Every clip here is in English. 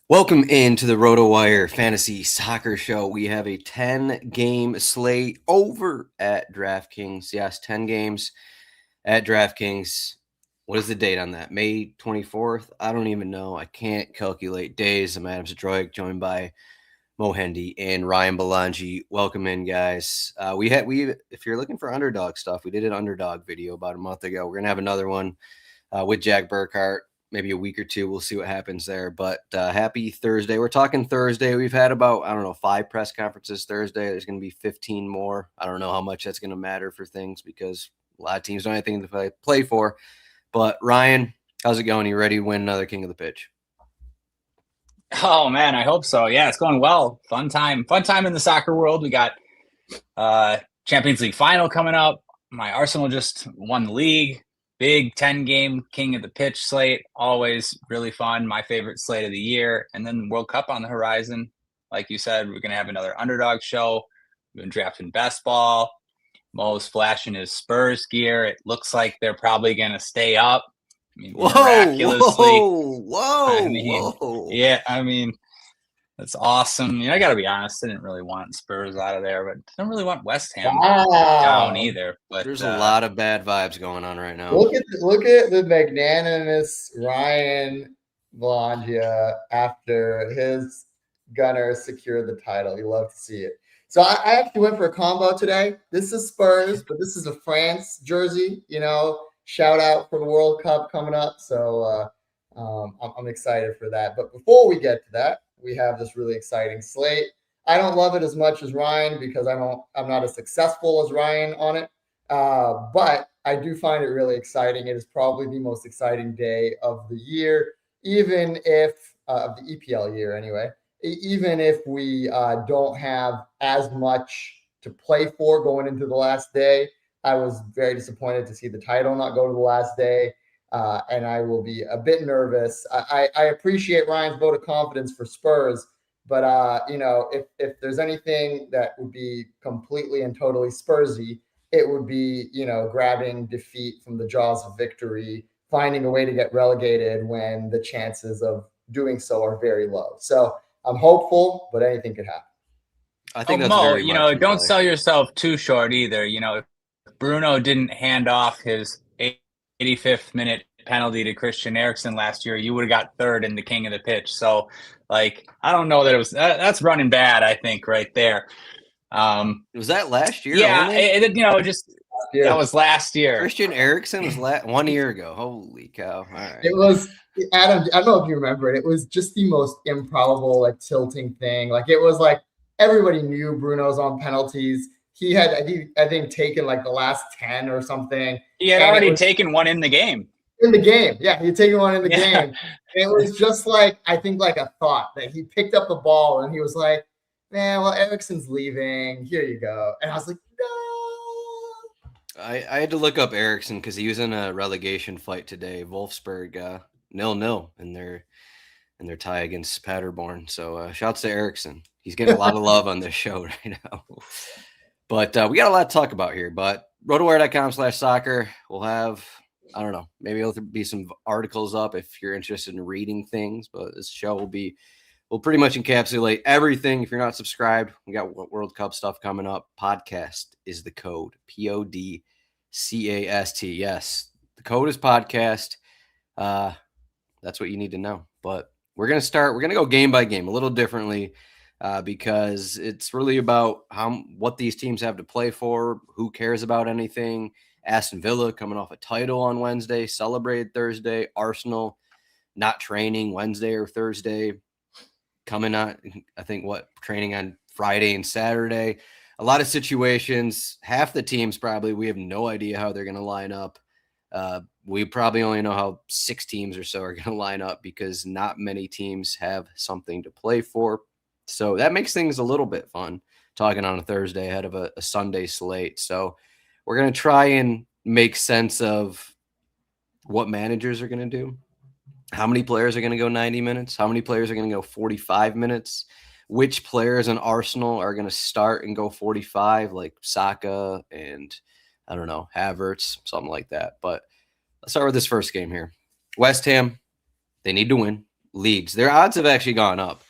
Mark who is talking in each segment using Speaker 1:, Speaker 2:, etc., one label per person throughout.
Speaker 1: Welcome into the RotoWire Fantasy Soccer Show. We have a 10-game slate over at DraftKings. Yes, 10 games at DraftKings. What is the date on that? May 24th? I don't even know. I can't calculate days. I'm Adam Zdroik, joined by Mo Hendy and Ryan Belongi. Welcome in, guys. If you're looking for underdog stuff, we did an underdog video about a month ago. We're gonna have another one with Jack Burkhart. Maybe a week or two. We'll see what happens there. But happy Thursday. We're talking Thursday. We've had about, 5 press conferences Thursday. There's going to be 15 more. I don't know how much that's going to matter for things because a lot of teams don't have anything to play for. But Ryan, how's it going? You ready to win another King of the Pitch?
Speaker 2: Oh, man, I hope so. Yeah, it's going well. Fun time in the soccer world. We got Champions League final coming up. My Arsenal just won the league. Big 10-game King of the Pitch slate, always really fun. My favorite slate of the year. And then World Cup on the horizon. Like you said, we're going to have another underdog show. We've been drafting best ball. Mo's flashing his Spurs gear. It looks like they're probably going to stay up. I mean, miraculously. Yeah, I mean, that's awesome. I got to be honest. I didn't really want Spurs out of there, but I don't really want West Ham down either. But
Speaker 1: there's a lot of bad vibes going on right now.
Speaker 3: Look at the magnanimous Ryan Belongia after his Gunners secured the title. You love to see it. So I actually went for a combo today. This is Spurs, but this is a France jersey. Shout out for the World Cup coming up. So I'm excited for that. But before we get to that, we have this really exciting slate. I don't love it as much as Ryan because I'm not as successful as Ryan on it. But I do find it really exciting. It is probably the most exciting day of the year, even if of the EPL year anyway. Even if we don't have as much to play for going into the last day, I was very disappointed to see the title not go to the last day. And I will be a bit nervous. I appreciate Ryan's vote of confidence for Spurs, but if there's anything that would be completely and totally Spursy, it would be grabbing defeat from the jaws of victory, finding a way to get relegated when the chances of doing so are very low. So I'm hopeful, but anything could happen.
Speaker 1: I think that's
Speaker 2: Mo,
Speaker 1: very much
Speaker 2: don't sell yourself too short either. If Bruno didn't hand off his 85th minute penalty to Christian Eriksen last year, you would have got third in the King of the Pitch. So, I don't know that it was that's running bad. I think right there.
Speaker 1: Was that last year?
Speaker 2: Yeah, that was last year.
Speaker 1: Christian Eriksen was 1 year ago. Holy cow! All right.
Speaker 3: It was Adam. I don't know if you remember it. It was just the most improbable, tilting thing. It was everybody knew Bruno's on penalties. He had, I think, taken the last 10 or something.
Speaker 2: He had already taken one in the game.
Speaker 3: In the game, yeah, he had taken one in the game. It was just I think a thought that he picked up the ball and he was like, man, well, Eriksen's leaving. Here you go. And I was like, no.
Speaker 1: I had to look up Eriksen because he was in a relegation fight today. Wolfsburg 0-0 in their tie against Paderborn. So shouts to Eriksen. He's getting a lot of love on this show right now. But we got a lot to talk about here. But rotowire.com/soccer. We'll have, I don't know, maybe there'll be some articles up if you're interested in reading things. But this show will pretty much encapsulate everything. If you're not subscribed, we got World Cup stuff coming up. Podcast is the code. PODCAST. Yes, the code is podcast. That's what you need to know. But we're going to go game by game a little differently. Because it's really about what these teams have to play for, who cares about anything. Aston Villa coming off a title on Wednesday, celebrated Thursday. Arsenal not training Wednesday or Thursday, coming on, I think, training on Friday and Saturday. A lot of situations, half the teams probably, we have no idea how they're going to line up. We probably only know how 6 teams or so are going to line up because not many teams have something to play for. So that makes things a little bit fun talking on a Thursday ahead of a Sunday slate. So we're going to try and make sense of what managers are going to do, how many players are going to go 90 minutes, how many players are going to go 45 minutes, which players in Arsenal are going to start and go 45, like Saka and, I don't know, Havertz, something like that. But let's start with this first game here. West Ham, they need to win. Leeds. Their odds have actually gone up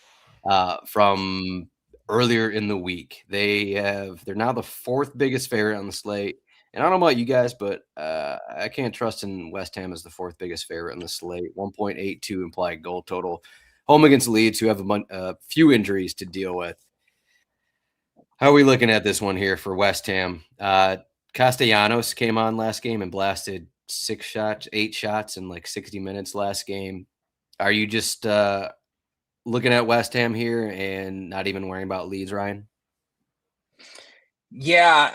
Speaker 1: from earlier in the week. They're now the 4th biggest favorite on the slate. And I don't know about you guys, but I can't trust in West Ham as the 4th biggest favorite on the slate. 1.82 implied goal total. Home against Leeds, who have a few injuries to deal with. How are we looking at this one here for West Ham? Castellanos came on last game and blasted 8 shots in like 60 minutes last game. Are you just looking at West Ham here and not even worrying about Leeds, Ryan?
Speaker 2: Yeah,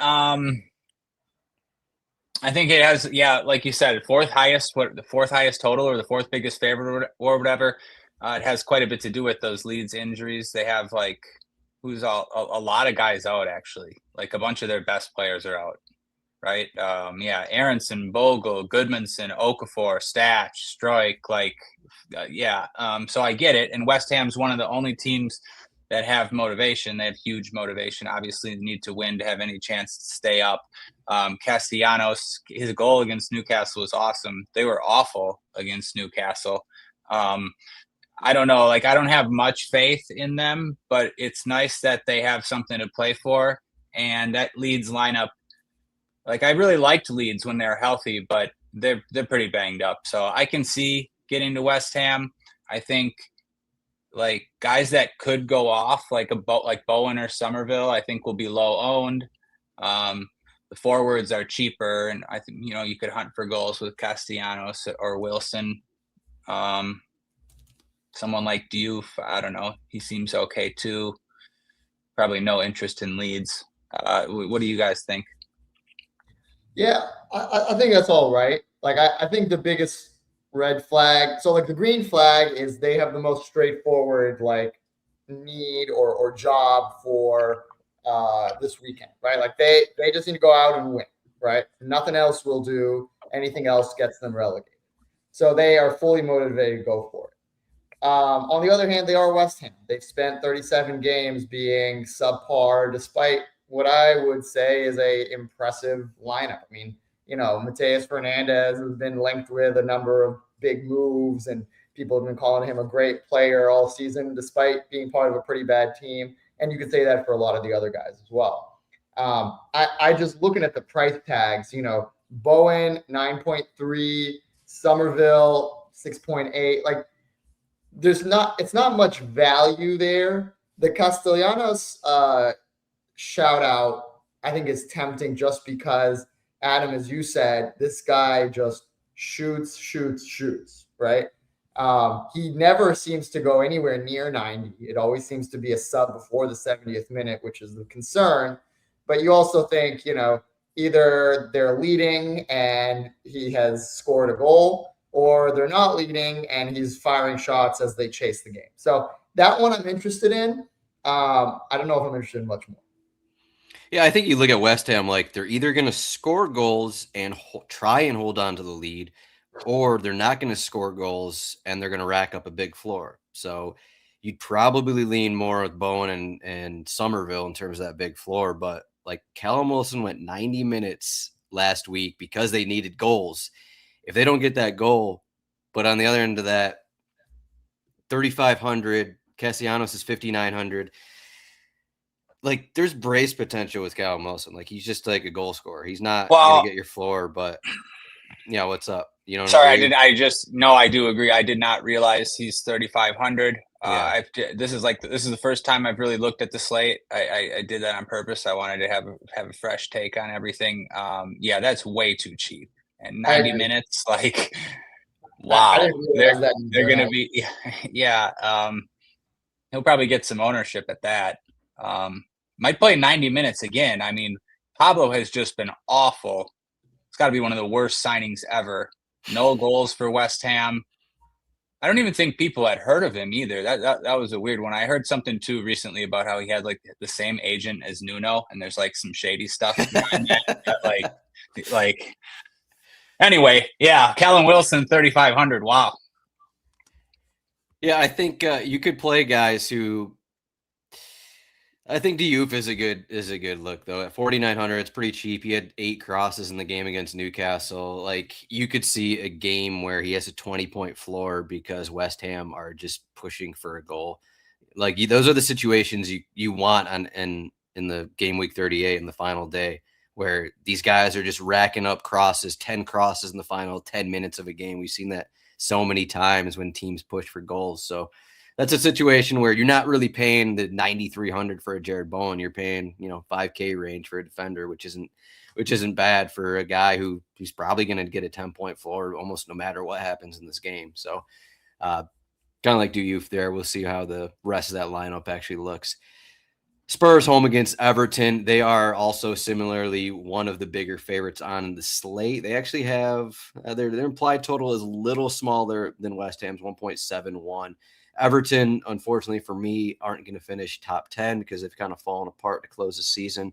Speaker 2: I think it has, like you said, the fourth highest total or the 4th biggest favorite or whatever. It has quite a bit to do with those Leeds injuries. They have a lot of guys out, actually. Like a bunch of their best players are out, right? Aronson, Bogle, Goodmanson, Okafor, Stach, Zdroik, so I get it. And West Ham's one of the only teams that have motivation. They have huge motivation. Obviously, they need to win to have any chance to stay up. Castellanos, his goal against Newcastle was awesome. They were awful against Newcastle. I don't know. I don't have much faith in them, but it's nice that they have something to play for. And that Leeds lineup, I really liked Leeds when they're healthy, but they're pretty banged up. So I can see getting to West Ham. I think guys that could go off, like Bowen or Somerville, I think will be low owned. The forwards are cheaper, and I think you could hunt for goals with Castellanos or Wilson. Someone like Diouf, I don't know. He seems okay too. Probably no interest in Leeds. What do you guys think?
Speaker 3: Yeah, I think that's all right. I think the biggest red flag, so the green flag is they have the most straightforward need or job for this weekend, right? They just need to go out and win, right? Nothing else will do. Anything else gets them relegated. So they are fully motivated to go for it. On the other hand, they are West Ham. They've spent 37 games being subpar, despite what I would say is a impressive lineup. I mean, Mateus Fernandez has been linked with a number of big moves, and people have been calling him a great player all season, despite being part of a pretty bad team. And you could say that for a lot of the other guys as well. I just looking at the price tags, Bowen 9.3, Somerville 6.8, it's not much value there. The Castellanos shout out, I think, is tempting just because, Adam, as you said, this guy just shoots, right? He never seems to go anywhere near 90. It always seems to be a sub before the 70th minute, which is the concern. But you also think, either they're leading and he has scored a goal, or they're not leading and he's firing shots as they chase the game. So that one I'm interested in. I don't know if I'm interested in much more.
Speaker 1: Yeah, I think you look at West Ham, they're either going to score goals and try and hold on to the lead, or they're not going to score goals and they're going to rack up a big floor. So you'd probably lean more with Bowen and Somerville in terms of that big floor. But Callum Wilson went 90 minutes last week because they needed goals. If they don't get that goal, but on the other end of that, 3,500, Castellanos is 5,900. There's brace potential with Callum Wilson. He's just a goal scorer. He's not going to get your floor, but yeah, what's up? You know?
Speaker 2: Sorry, I do agree. I did not realize he's 3,500.
Speaker 1: Yeah.
Speaker 2: This is the first time I've really looked at the slate. I did that on purpose. I wanted to have a fresh take on everything. That's way too cheap. And 90 minutes, wow, they're going to be, he'll probably get some ownership at that. Might play 90 minutes again. I mean, Pablo has just been awful. It's got to be one of the worst signings ever. No goals for West Ham. I don't even think people had heard of him either. That was a weird one. I heard something too recently about how he had the same agent as Nuno, and there's some shady stuff behind that. Anyway, Callum Wilson, 3,500. Wow.
Speaker 1: Yeah, I think you could play guys who I think Diouf is a good look though. At 4,900, it's pretty cheap. He had 8 crosses in the game against Newcastle. Like you could see a game where he has a 20-point floor because West Ham are just pushing for a goal. Like those are the situations you want on in the game week 38 in the final day where these guys are just racking up crosses, 10 crosses in the final 10 minutes of a game. We've seen that so many times when teams push for goals. So that's a situation where you're not really paying the 9,300 for a Jared Bowen. You're paying, 5K range for a defender, which isn't bad for a guy who's probably going to get a 10-point floor almost no matter what happens in this game. So kind of like Diouf there. We'll see how the rest of that lineup actually looks. Spurs home against Everton. They are also similarly one of the bigger favorites on the slate. They actually have their implied total is a little smaller than West Ham's 1.71. Everton, unfortunately for me, aren't going to finish top 10 because they've kind of fallen apart to close the season.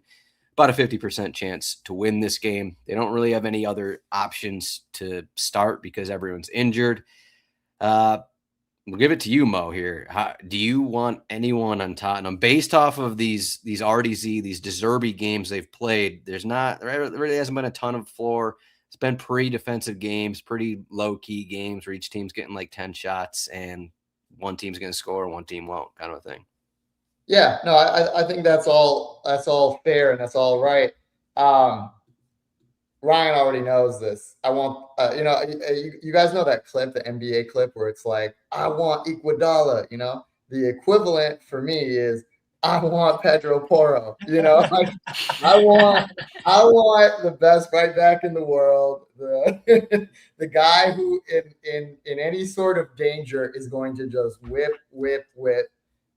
Speaker 1: About a 50% chance to win this game. They don't really have any other options to start because everyone's injured. We'll give it to you, Mo, here. Do you want anyone on Tottenham based off of these RDZ, these De Zerbi games they've played? There really hasn't been a ton of floor. It's been pretty defensive games, pretty low key games where each team's getting like 10 shots and one team's going to score, one team won't, kind of a thing.
Speaker 3: Yeah, no, I think that's all fair and that's all right. Ryan already knows this. I want, you guys know that clip, the NBA clip where it's like, I want Iguodala, the equivalent for me is I want Pedro Porro, like I want the best right back in the world, the guy who in any sort of danger is going to just whip.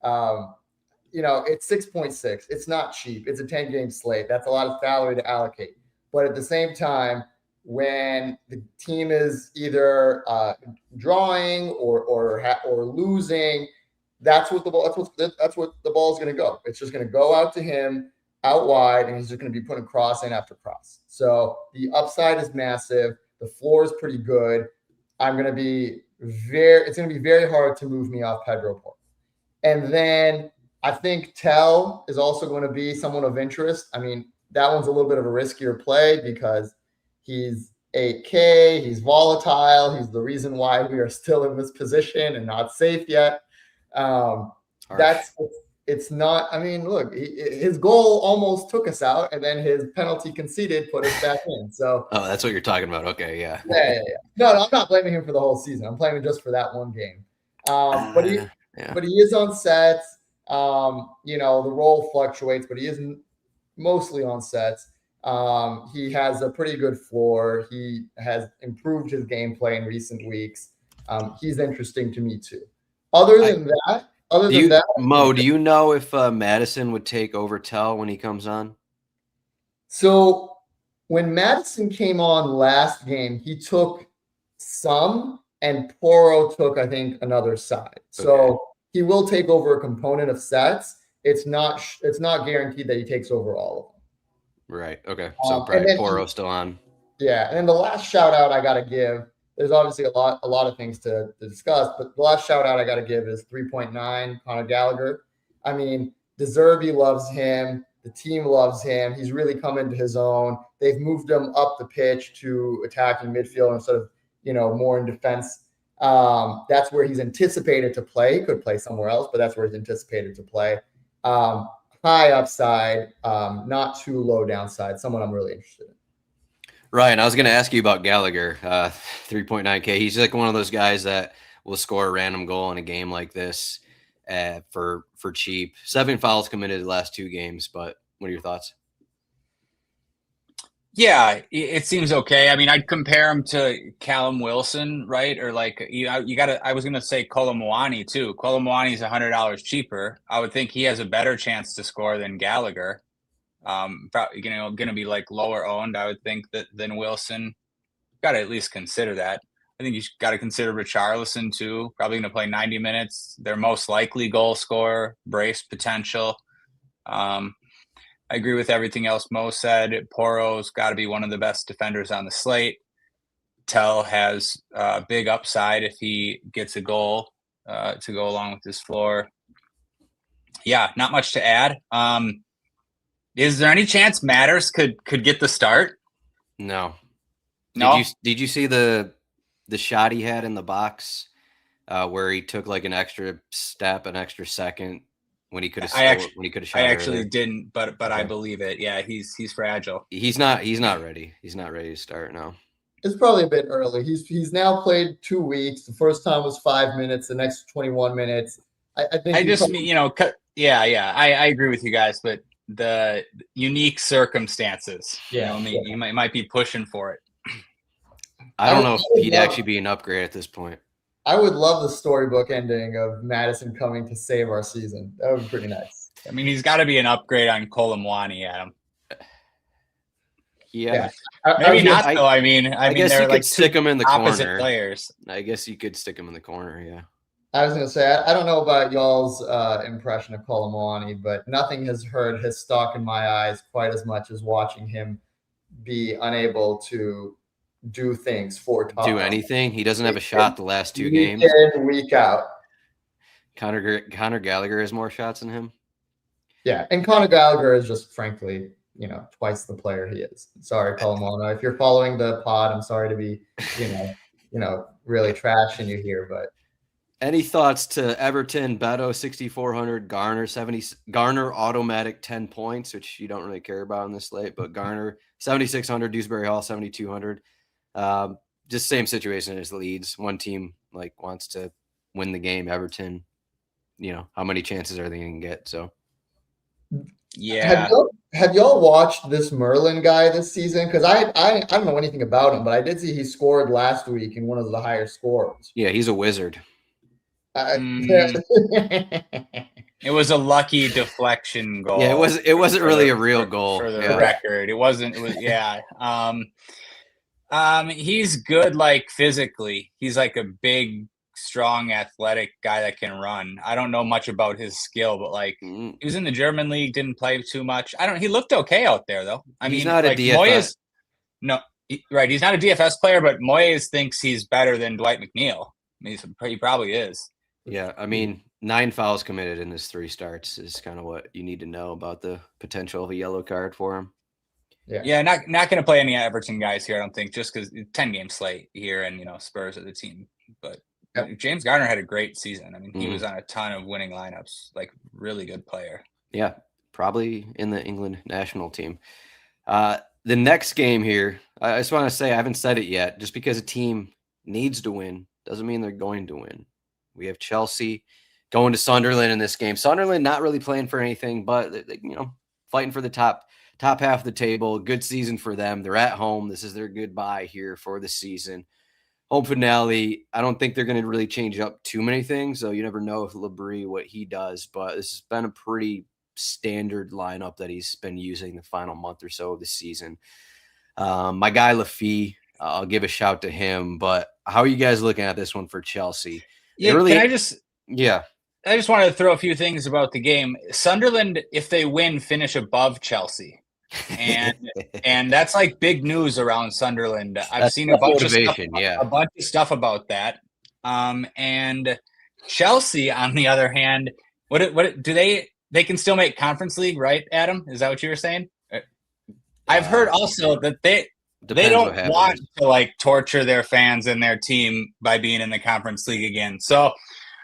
Speaker 3: It's 6.6. It's not cheap. It's a 10-game slate. That's a lot of salary to allocate. But at the same time, when the team is either drawing or losing, that's what the ball is going to go. It's just going to go out to him out wide, and he's just going to be putting cross in after cross. So the upside is massive. The floor is pretty good. It's going to be very hard to move me off Pedro Porro. And then I think Tell is also going to be someone of interest. I mean, that one's a little bit of a riskier play because he's 8K, he's volatile, he's the reason why we are still in this position and not safe yet. It's not. I mean, look, his goal almost took us out, and then his penalty conceded put us back in. So,
Speaker 1: that's what you're talking about. Okay, yeah.
Speaker 3: Yeah. No, I'm not blaming him for the whole season. I'm blaming just for that one game. But he is on sets. The role fluctuates, but he isn't mostly on sets. He has a pretty good floor. He has improved his gameplay in recent weeks. He's interesting to me too.
Speaker 1: Mo, do you know if Madison would take over Tell when he comes on?
Speaker 3: So when Madison came on last game, he took some, and Porro took, I think, another side. So he will take over a component of sets. It's not guaranteed that he takes over all of them.
Speaker 1: Right. Okay. So probably Porro still on.
Speaker 3: Yeah. And then the last shout out I got to give, there's obviously a lot of things to discuss, but the last shout out I got to give is 3.9 Conor Gallagher. I mean, De Zerbi loves him. The team loves him. He's really come into his own. They've moved him up the pitch to attacking midfield instead of, more in defense. That's where he's anticipated to play. He could play somewhere else, but that's where he's anticipated to play. High upside, not too low downside. Someone I'm really interested in.
Speaker 1: Ryan, I was going to ask you about Gallagher, 3.9K. He's like one of those guys that will score a random goal in a game like this for cheap. 7 fouls committed the last 2 games, but what are your thoughts?
Speaker 2: Yeah, it seems okay. I mean, I'd compare him to Callum Wilson, right? Or like I was going to say Kolomoani too. Kolomoani's $100 cheaper. I would think he has a better chance to score than Gallagher. Probably, going to be like lower owned, I would think, than Wilson. Got to at least consider that. I think you got to consider Richarlison too. Probably going to play 90 minutes. Their most likely goal scorer, brace potential. I agree with everything else Mo said. Porro's got to be one of the best defenders on the slate. Tell has a big upside if he gets a goal to go along with his floor. Yeah, not much to add. Is there any chance Matters could get the start?
Speaker 1: No.
Speaker 2: No.
Speaker 1: Did you see the shot he had in the box where he took like an extra step, an extra second when he could have shot?
Speaker 2: I actually didn't, but
Speaker 1: Okay.
Speaker 2: I believe it. Yeah, he's fragile.
Speaker 1: He's not ready. He's not ready to start now.
Speaker 3: It's probably a bit early. He's now played 2 weeks. The first time was 5 minutes. The next 21 minutes. I think.
Speaker 2: I agree with you guys, but the unique circumstances.
Speaker 3: Yeah,
Speaker 2: you might be pushing for it.
Speaker 1: I don't know if he'd actually be an upgrade at this point.
Speaker 3: I would love the storybook ending of Madison coming to save our season. That would be pretty nice.
Speaker 2: I mean, he's got to be an upgrade on Colomwani, Adam.
Speaker 1: Yeah.
Speaker 2: Maybe not, though. I guess
Speaker 1: you could stick him in the
Speaker 2: opposite
Speaker 1: corner.
Speaker 2: Players.
Speaker 1: I guess you could stick him in the corner, yeah.
Speaker 3: I was going to say, I don't know about y'all's impression of Colomwani, but nothing has hurt his stock in my eyes quite as much as watching him be unable to do things for Tottenham.
Speaker 1: Do anything? He doesn't have a shot the last 2 games.
Speaker 3: Week in, week out.
Speaker 1: Conor Gallagher has more shots than him.
Speaker 3: Yeah, and Conor Gallagher is just, frankly, twice the player he is. Sorry, Colomwani. If you're following the pod, I'm sorry to be, really trashing you here, but.
Speaker 1: Any thoughts to Everton, Beto 6,400, Garner automatic 10 points, which you don't really care about in this slate, but Garner 7,600, Dewsbury Hall 7,200. Just same situation as Leeds. One team wants to win the game. Everton, how many chances are they going to get? So,
Speaker 2: yeah.
Speaker 3: Have y'all watched this Merlin guy this season? Because I don't know anything about him, but I did see he scored last week in one of the higher scores.
Speaker 1: Yeah, he's a wizard.
Speaker 2: It was a lucky deflection goal.
Speaker 1: Yeah, it wasn't really a real goal
Speaker 2: for the record. It wasn't. It was he's good physically. He's like a big, strong, athletic guy that can run. I don't know much about his skill, but he was in the German league, didn't play too much. He looked okay out there though.
Speaker 1: He's not a DFS.
Speaker 2: He's not a DFS player, but Moyes thinks he's better than Dwight McNeil. He probably is.
Speaker 1: Yeah, 9 fouls committed in his 3 starts is kind of what you need to know about the potential of a yellow card for him.
Speaker 2: Yeah, not going to play any Everton guys here, I don't think, just because 10-game slate here and, Spurs are the team. But James Garner had a great season. He was on a ton of winning lineups, really good player.
Speaker 1: Yeah, probably in the England national team. The next game here, I just want to say I haven't said it yet. Just because a team needs to win doesn't mean they're going to win. We have Chelsea going to Sunderland in this game. Sunderland not really playing for anything, but fighting for the top half of the table. Good season for them. They're at home. This is their goodbye here for the season. Home finale. I don't think they're going to really change up too many things, so you never know if Labrie what he does. But this has been a pretty standard lineup that he's been using the final month or so of the season. My guy Lafie, I'll give a shout to him. But how are you guys looking at this one for Chelsea?
Speaker 2: Yeah,
Speaker 1: I
Speaker 2: just wanted to throw a few things about the game. Sunderland, if they win, finish above Chelsea. And that's big news around Sunderland. I've seen a bunch of stuff about that. And Chelsea, on the other hand, what do they can still make Conference League, right, Adam? Is that what you were saying? I've heard also that they don't want to torture their fans and their team by being in the Conference League again. So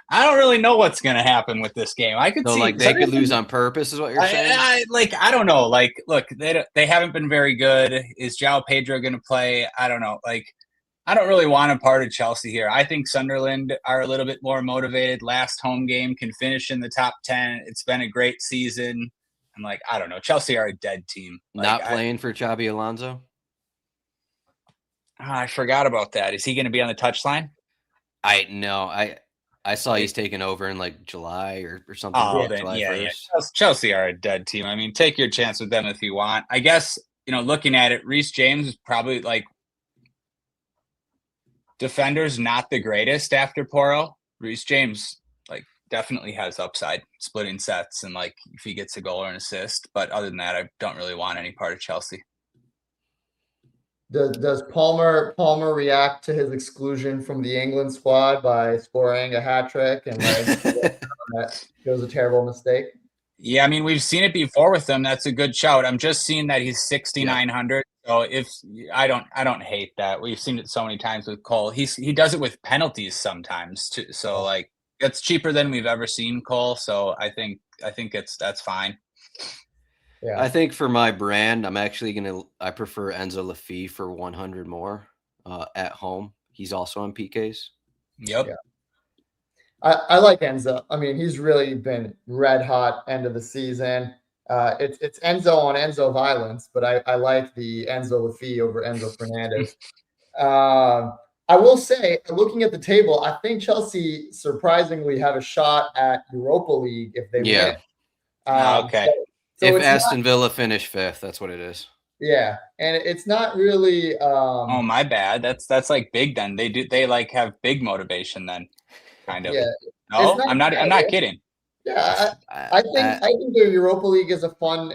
Speaker 2: I don't really know what's going to happen with this game. I could see
Speaker 1: they could lose on purpose, is what you're saying.
Speaker 2: I don't know. Look, they haven't been very good. Is João Pedro going to play? I don't know. I don't really want a part of Chelsea here. I think Sunderland are a little bit more motivated. Last home game, can finish in the top 10. It's been a great season. I'm I don't know. Chelsea are a dead team.
Speaker 1: Not playing for Xabi Alonso.
Speaker 2: I forgot about that. Is he going to be on the touchline?
Speaker 1: I saw he's taken over in July or something.
Speaker 2: Oh, then, yeah. Chelsea are a dead team. Take your chance with them if you want. I guess, looking at it, Reece James is probably defenders not the greatest after Porro. Reece James definitely has upside, splitting sets and if he gets a goal or an assist. But other than that, I don't really want any part of Chelsea.
Speaker 3: Does Palmer react to his exclusion from the England squad by scoring a hat trick and that was a terrible mistake?
Speaker 2: Yeah, I mean, we've seen it before with him. That's a good shout. I'm just seeing that he's 6,900. So if I don't hate that. We've seen it so many times with Cole. He does it with penalties sometimes too. So like it's cheaper than we've ever seen Cole. So I think that's fine.
Speaker 3: Yeah.
Speaker 1: I think for my brand, I prefer Enzo Lafie for 100 more at home. He's also on PKs.
Speaker 2: Yep.
Speaker 3: Yeah. I like Enzo. I mean, he's really been red hot end of the season. It's Enzo on Enzo violence, but I like the Enzo Lafie over Enzo Fernandez. I will say, looking at the table, I think Chelsea surprisingly have a shot at Europa League if they win.
Speaker 2: Okay.
Speaker 1: So if Aston Villa finish fifth, that's what it is.
Speaker 3: Yeah, and it's not really.
Speaker 2: Oh, my bad. That's like big. Then they like have big motivation then, kind of.
Speaker 3: Yeah.
Speaker 2: No, I'm not kidding.
Speaker 3: Yeah, I think the Europa League is a fun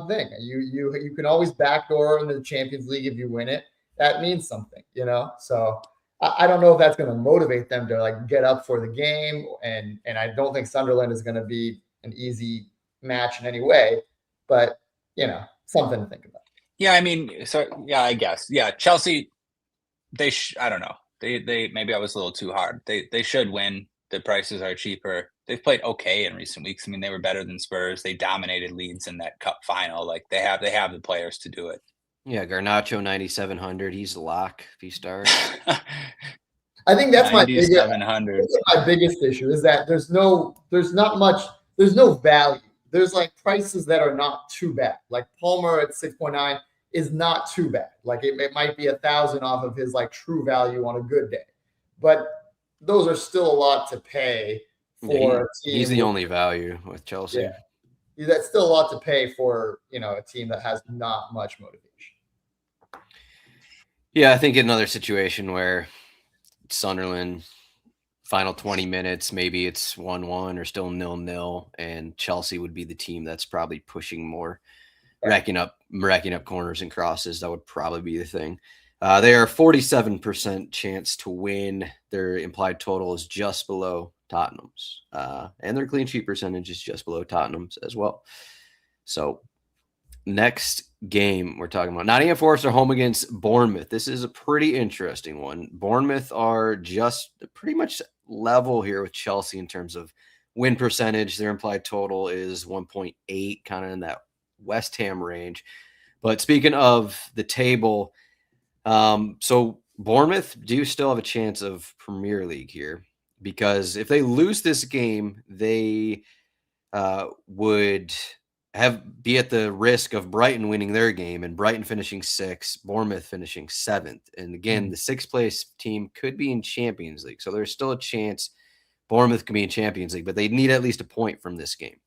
Speaker 3: thing. You can always backdoor into the Champions League if you win it. That means something, you know. So I don't know if that's going to motivate them to like get up for the game, and I don't think Sunderland is going to be an easy match in any way. But you know, something to think about.
Speaker 2: Yeah, I mean, so yeah, I guess. Yeah, Chelsea, I don't know. They maybe I was a little too hard. They should win. The prices are cheaper. They've played okay in recent weeks. I mean, they were better than Spurs. They dominated Leeds in that cup final. Like they have the players to do it.
Speaker 1: Yeah, Garnacho 9,700. He's the lock if he starts.
Speaker 3: I think that's my biggest issue is that there's no value. There's like prices that are not too bad. Like Palmer at 6.9 is not too bad. Like it might be 1,000 off of his like true value on a good day, but those are still a lot to pay for.
Speaker 1: He's the only value with Chelsea.
Speaker 3: Yeah, that's still a lot to pay for a team that has not much motivation.
Speaker 1: Yeah, I think another situation where Sunderland final 20 minutes, maybe it's 1-1 or still 0-0, and Chelsea would be the team that's probably pushing more, racking up corners and crosses. That would probably be the thing. They are 47% chance to win. Their implied total is just below Tottenham's, and their clean sheet percentage is just below Tottenham's as well. So next game we're talking about, Nottingham Forest are home against Bournemouth. This is a pretty interesting one. Bournemouth are just pretty much level here with Chelsea in terms of win percentage. Their implied total is 1.8, kind of in that West Ham range. But speaking of the table, so Bournemouth do still have a chance of Premier League here, because if they lose this game, they would be at the risk of Brighton winning their game, and Brighton finishing 6th, Bournemouth finishing 7th. And again, the 6th place team could be in Champions League. So there's still a chance Bournemouth could be in Champions League, but they need at least a point from this game.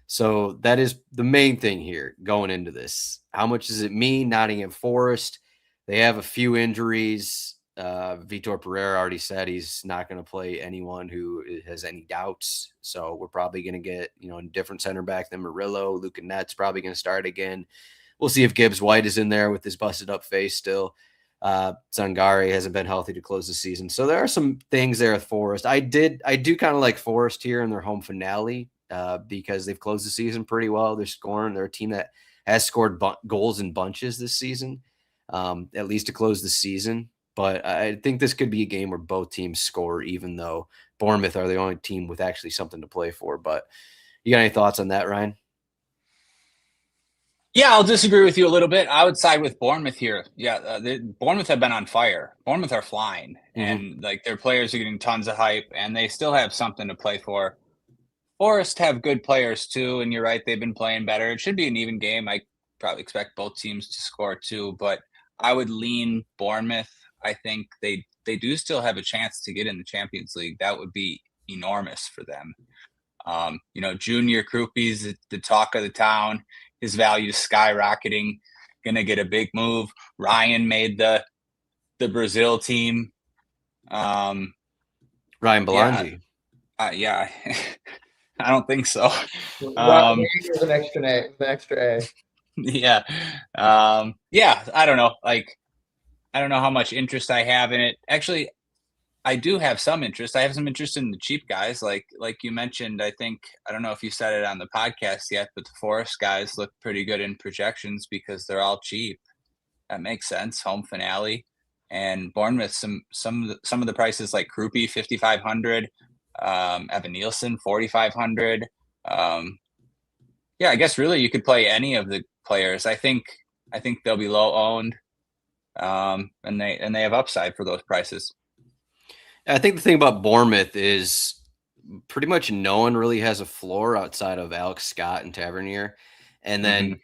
Speaker 1: So that is the main thing here going into this. How much does it mean? Nottingham Forest, they have a few injuries. Vitor Pereira already said he's not going to play anyone who has any doubts. So we're probably going to get, a different center back than Murillo. Luca Nett's probably going to start again. We'll see if Gibbs White is in there with his busted up face still. Zangari hasn't been healthy to close the season. So there are some things there with Forest. I do kind of like Forest here in their home finale because they've closed the season pretty well. They're scoring. They're a team that has scored goals in bunches this season, at least to close the season. But I think this could be a game where both teams score, even though Bournemouth are the only team with actually something to play for. But you got any thoughts on that, Ryan?
Speaker 2: Yeah, I'll disagree with you a little bit. I would side with Bournemouth here. Yeah, Bournemouth have been on fire. Bournemouth are flying, and like their players are getting tons of hype, and they still have something to play for. Forest have good players too, and you're right, they've been playing better. It should be an even game. I probably expect both teams to score too, but I would lean Bournemouth. I think they do still have a chance to get in the Champions League. That would be enormous for them. Junior Krupi's the talk of the town. His value is skyrocketing. Going to get a big move. Ryan made the Brazil team.
Speaker 1: Ryan Belongi.
Speaker 2: Yeah. I don't think so.
Speaker 3: With an extra A.
Speaker 2: Yeah. I don't know. I don't know how much interest I have in it. Actually, I do have some interest. I have some interest in the cheap guys, like you mentioned. I don't know if you said it on the podcast yet, but the Forest guys look pretty good in projections because they're all cheap. That makes sense. Home finale, and Bournemouth. Some of the prices like Krupi 5,500, Evan Nielsen 4,500. Yeah, I guess really you could play any of the players. I think they'll be low owned, and they have upside for those prices.
Speaker 1: I think the thing about Bournemouth is pretty much no one really has a floor outside of Alex Scott and Tavernier. And then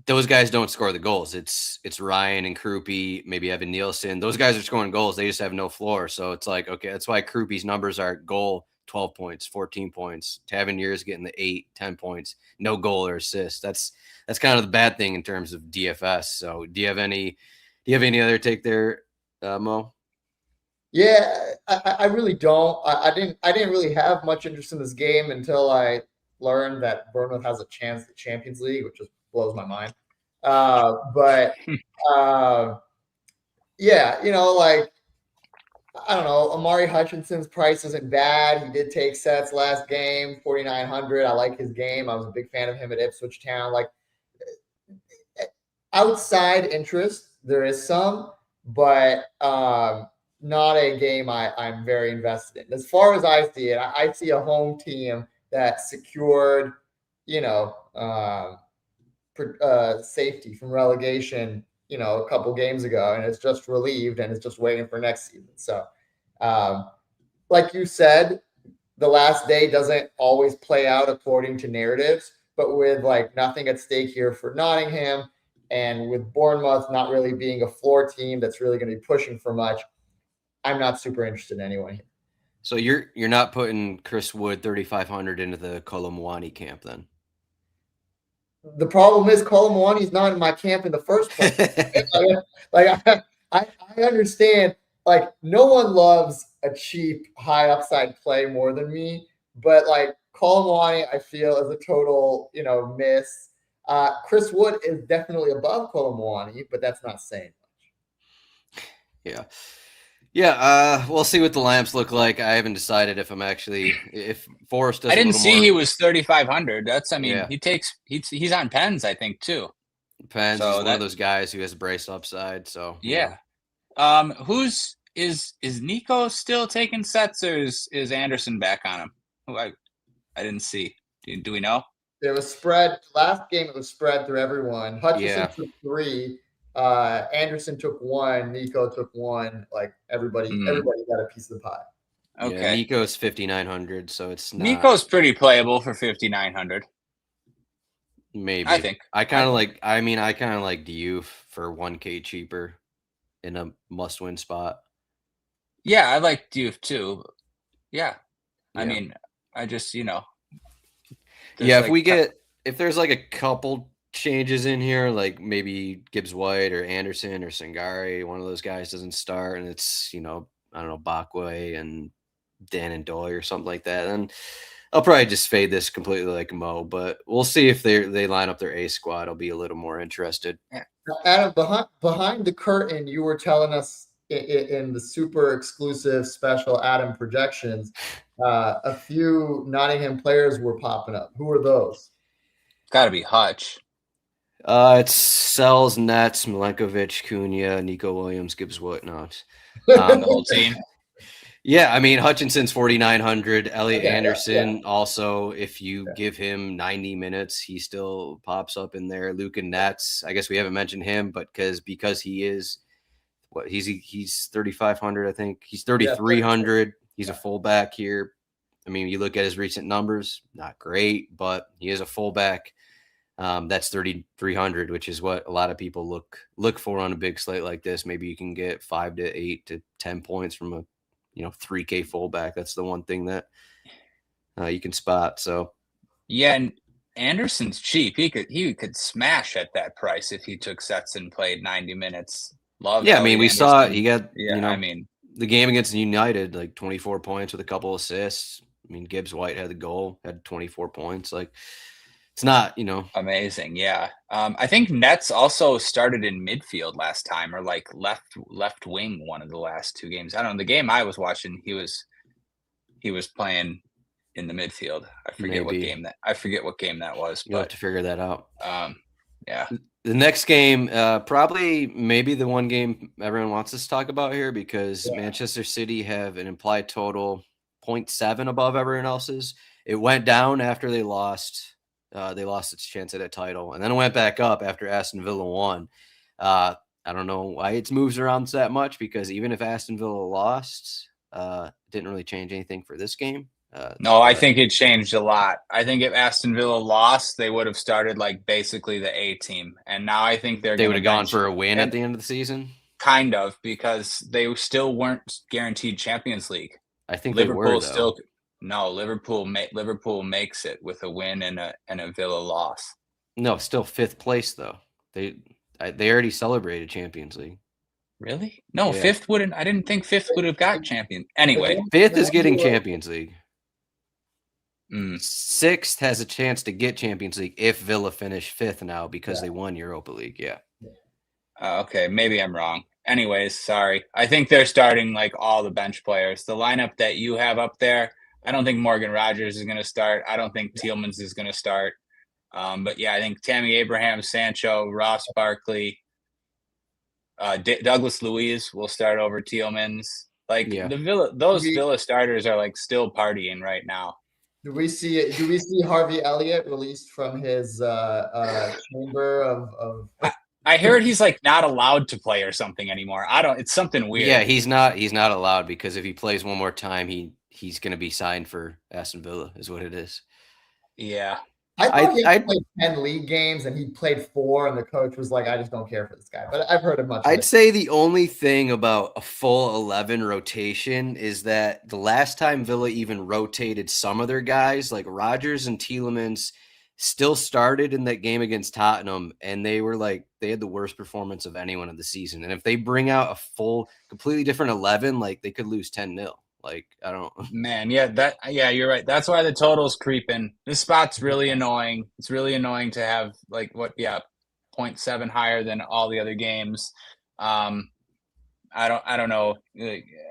Speaker 1: those guys don't score the goals. It's Ryan and Krupi, maybe Evan Nielsen. Those guys are scoring goals. They just have no floor. So it's like, okay, that's why Krupi's numbers are goal 12 points, 14 points. Tavernier is getting the 8, 10 points, no goal or assist. That's kind of the bad thing in terms of DFS. So do you have any other take there, Mo?
Speaker 3: Yeah, I really don't. I didn't really have much interest in this game until I learned that Bournemouth has a chance at Champions League, which just blows my mind. But yeah, like I don't know. Amari Hutchinson's price isn't bad. He did take sets last game, 4,900. I like his game. I was a big fan of him at Ipswich Town. Like outside interest, there is some, but not a game I'm very invested in. As far as I see it, I see a home team that secured, safety from relegation, a couple games ago, and it's just relieved and it's just waiting for next season. So, like you said, the last day doesn't always play out according to narratives, but with like nothing at stake here for Nottingham, and with Bournemouth not really being a floor team that's really going to be pushing for much, I'm not super interested in anyone here.
Speaker 1: So you're not putting Chris Wood 3,500 into the Colomwani camp then?
Speaker 3: The problem is Colomwani's not in my camp in the first place. I understand. Like no one loves a cheap high upside play more than me, but like Colomwani, I feel is a total miss. Chris Wood is definitely above Colomwani, but that's not saying much.
Speaker 1: Yeah. Yeah, we'll see what the lamps look like. I haven't decided if Forrest does.
Speaker 2: I didn't see he was 3,500. That's,
Speaker 1: Yeah.
Speaker 2: he's on Pens, I think, too.
Speaker 1: Pens is one of those guys who has brace upside. So
Speaker 2: yeah. Is Nico still taking sets, or is Anderson back on him? I didn't see. Do we know?
Speaker 3: It was spread last game. It was spread through everyone. Hutchinson took 3. Anderson took 1, Nico took 1. Like everybody got a piece of the pie.
Speaker 2: Okay.
Speaker 1: Yeah, Nico's 5,900, so it's not.
Speaker 2: Nico's pretty playable for 5,900.
Speaker 1: Maybe.
Speaker 2: I think.
Speaker 1: I kind of like Diouf for 1K cheaper in a must-win spot.
Speaker 2: Yeah, I like Diouf too. Yeah. I mean, I just,
Speaker 1: Yeah, if there's like a couple changes in here, like maybe Gibbs White or Anderson or Sangare, one of those guys doesn't start, and it's I don't know, Bakwe and Dan and Doyle or something like that, then I'll probably just fade this completely like Mo. But we'll see if they line up their A squad. I'll be a little more interested.
Speaker 3: Adam, behind the curtain, you were telling us in the super exclusive special Adam projections, a few Nottingham players were popping up. Who are those?
Speaker 2: Got to be Hutch.
Speaker 1: It's Sells, Nets, Milenkovic, Cunha, Nico Williams, Gibbs White,
Speaker 2: the whole team.
Speaker 1: Yeah, I mean Hutchinson's 4,900. Elliot Anderson also, if you give him 90 minutes, he still pops up in there. Luca Nets, I guess we haven't mentioned him, but because he is he's 3,500, I think. He's 3,300. He's a fullback here. I mean, you look at his recent numbers, not great, but he is a fullback. That's 3,300, which is what a lot of people look for on a big slate like this. Maybe you can get 5 to 8 to 10 points from a 3K fullback. That's the one thing that you can spot. So
Speaker 2: yeah, and Anderson's cheap. He could smash at that price if he took sets and played 90 minutes.
Speaker 1: I mean, we saw it. He got
Speaker 2: the
Speaker 1: game against United, like 24 points with a couple assists. I mean, Gibbs White had the goal, had 24 points. Like It's not,
Speaker 2: amazing. Yeah. I think Nets also started in midfield last time, or like left wing one of the last 2 games. I don't know. The game I was watching, he was playing in the midfield. I forget what game that was.
Speaker 1: You'll have to figure that out.
Speaker 2: Yeah.
Speaker 1: The next game, probably maybe the one game everyone wants us to talk about here, because Manchester City have an implied total 0.7 above everyone else's. It went down after they lost. They lost its chance at a title, and then it went back up after Aston Villa won. I don't know why it moves around that much, because even if Aston Villa lost, it didn't really change anything for this game.
Speaker 2: No, I think it changed a lot. I think if Aston Villa lost, they would have started like basically the A team, and now I think they
Speaker 1: would have gone for a win at the end of the season.
Speaker 2: Kind of, because they still weren't guaranteed Champions League.
Speaker 1: I think
Speaker 2: Liverpool Liverpool makes it with a win and a Villa loss.
Speaker 1: No, still 5th place though. They already celebrated Champions League.
Speaker 2: Really? No, 5th wouldn't. I didn't think 5th would have got champion. Anyway,
Speaker 1: 5th is getting Champions League.
Speaker 2: 6th
Speaker 1: 6th has a chance to get Champions League if Villa finish 5th now, because they won Europa League. Yeah.
Speaker 2: Okay, maybe I'm wrong. Anyways, sorry. I think they're starting like all the bench players. The lineup that you have up there, I don't think Morgan Rogers is going to start. I don't think Tielemans is going to start. But yeah, I think Tammy Abraham, Sancho, Ross Barkley, Douglas Luiz will start over Tielemans. Like those Villa starters are like still partying right now.
Speaker 3: Do we see Harvey Elliott released from his chamber of
Speaker 2: I heard he's like not allowed to play or something anymore. It's something weird.
Speaker 1: Yeah, he's not allowed, because if he plays one more time, he's going to be signed for Aston Villa, is what it is.
Speaker 2: Yeah.
Speaker 3: I thought he played 10 league games and he played 4, and the coach was like, I just don't care for this guy. But I've heard it much.
Speaker 1: I'd say the only thing about a full 11 rotation is that the last time Villa even rotated some of their guys, like Rodgers and Tielemans, still started in that game against Tottenham, and they had the worst performance of anyone of the season. And if they bring out a full, completely different 11, like they could lose 10-0. Like, I don't know.
Speaker 2: Man, you're right. That's why the total's creeping. This spot's really annoying. It's really annoying to have 0.7 higher than all the other games. I don't know.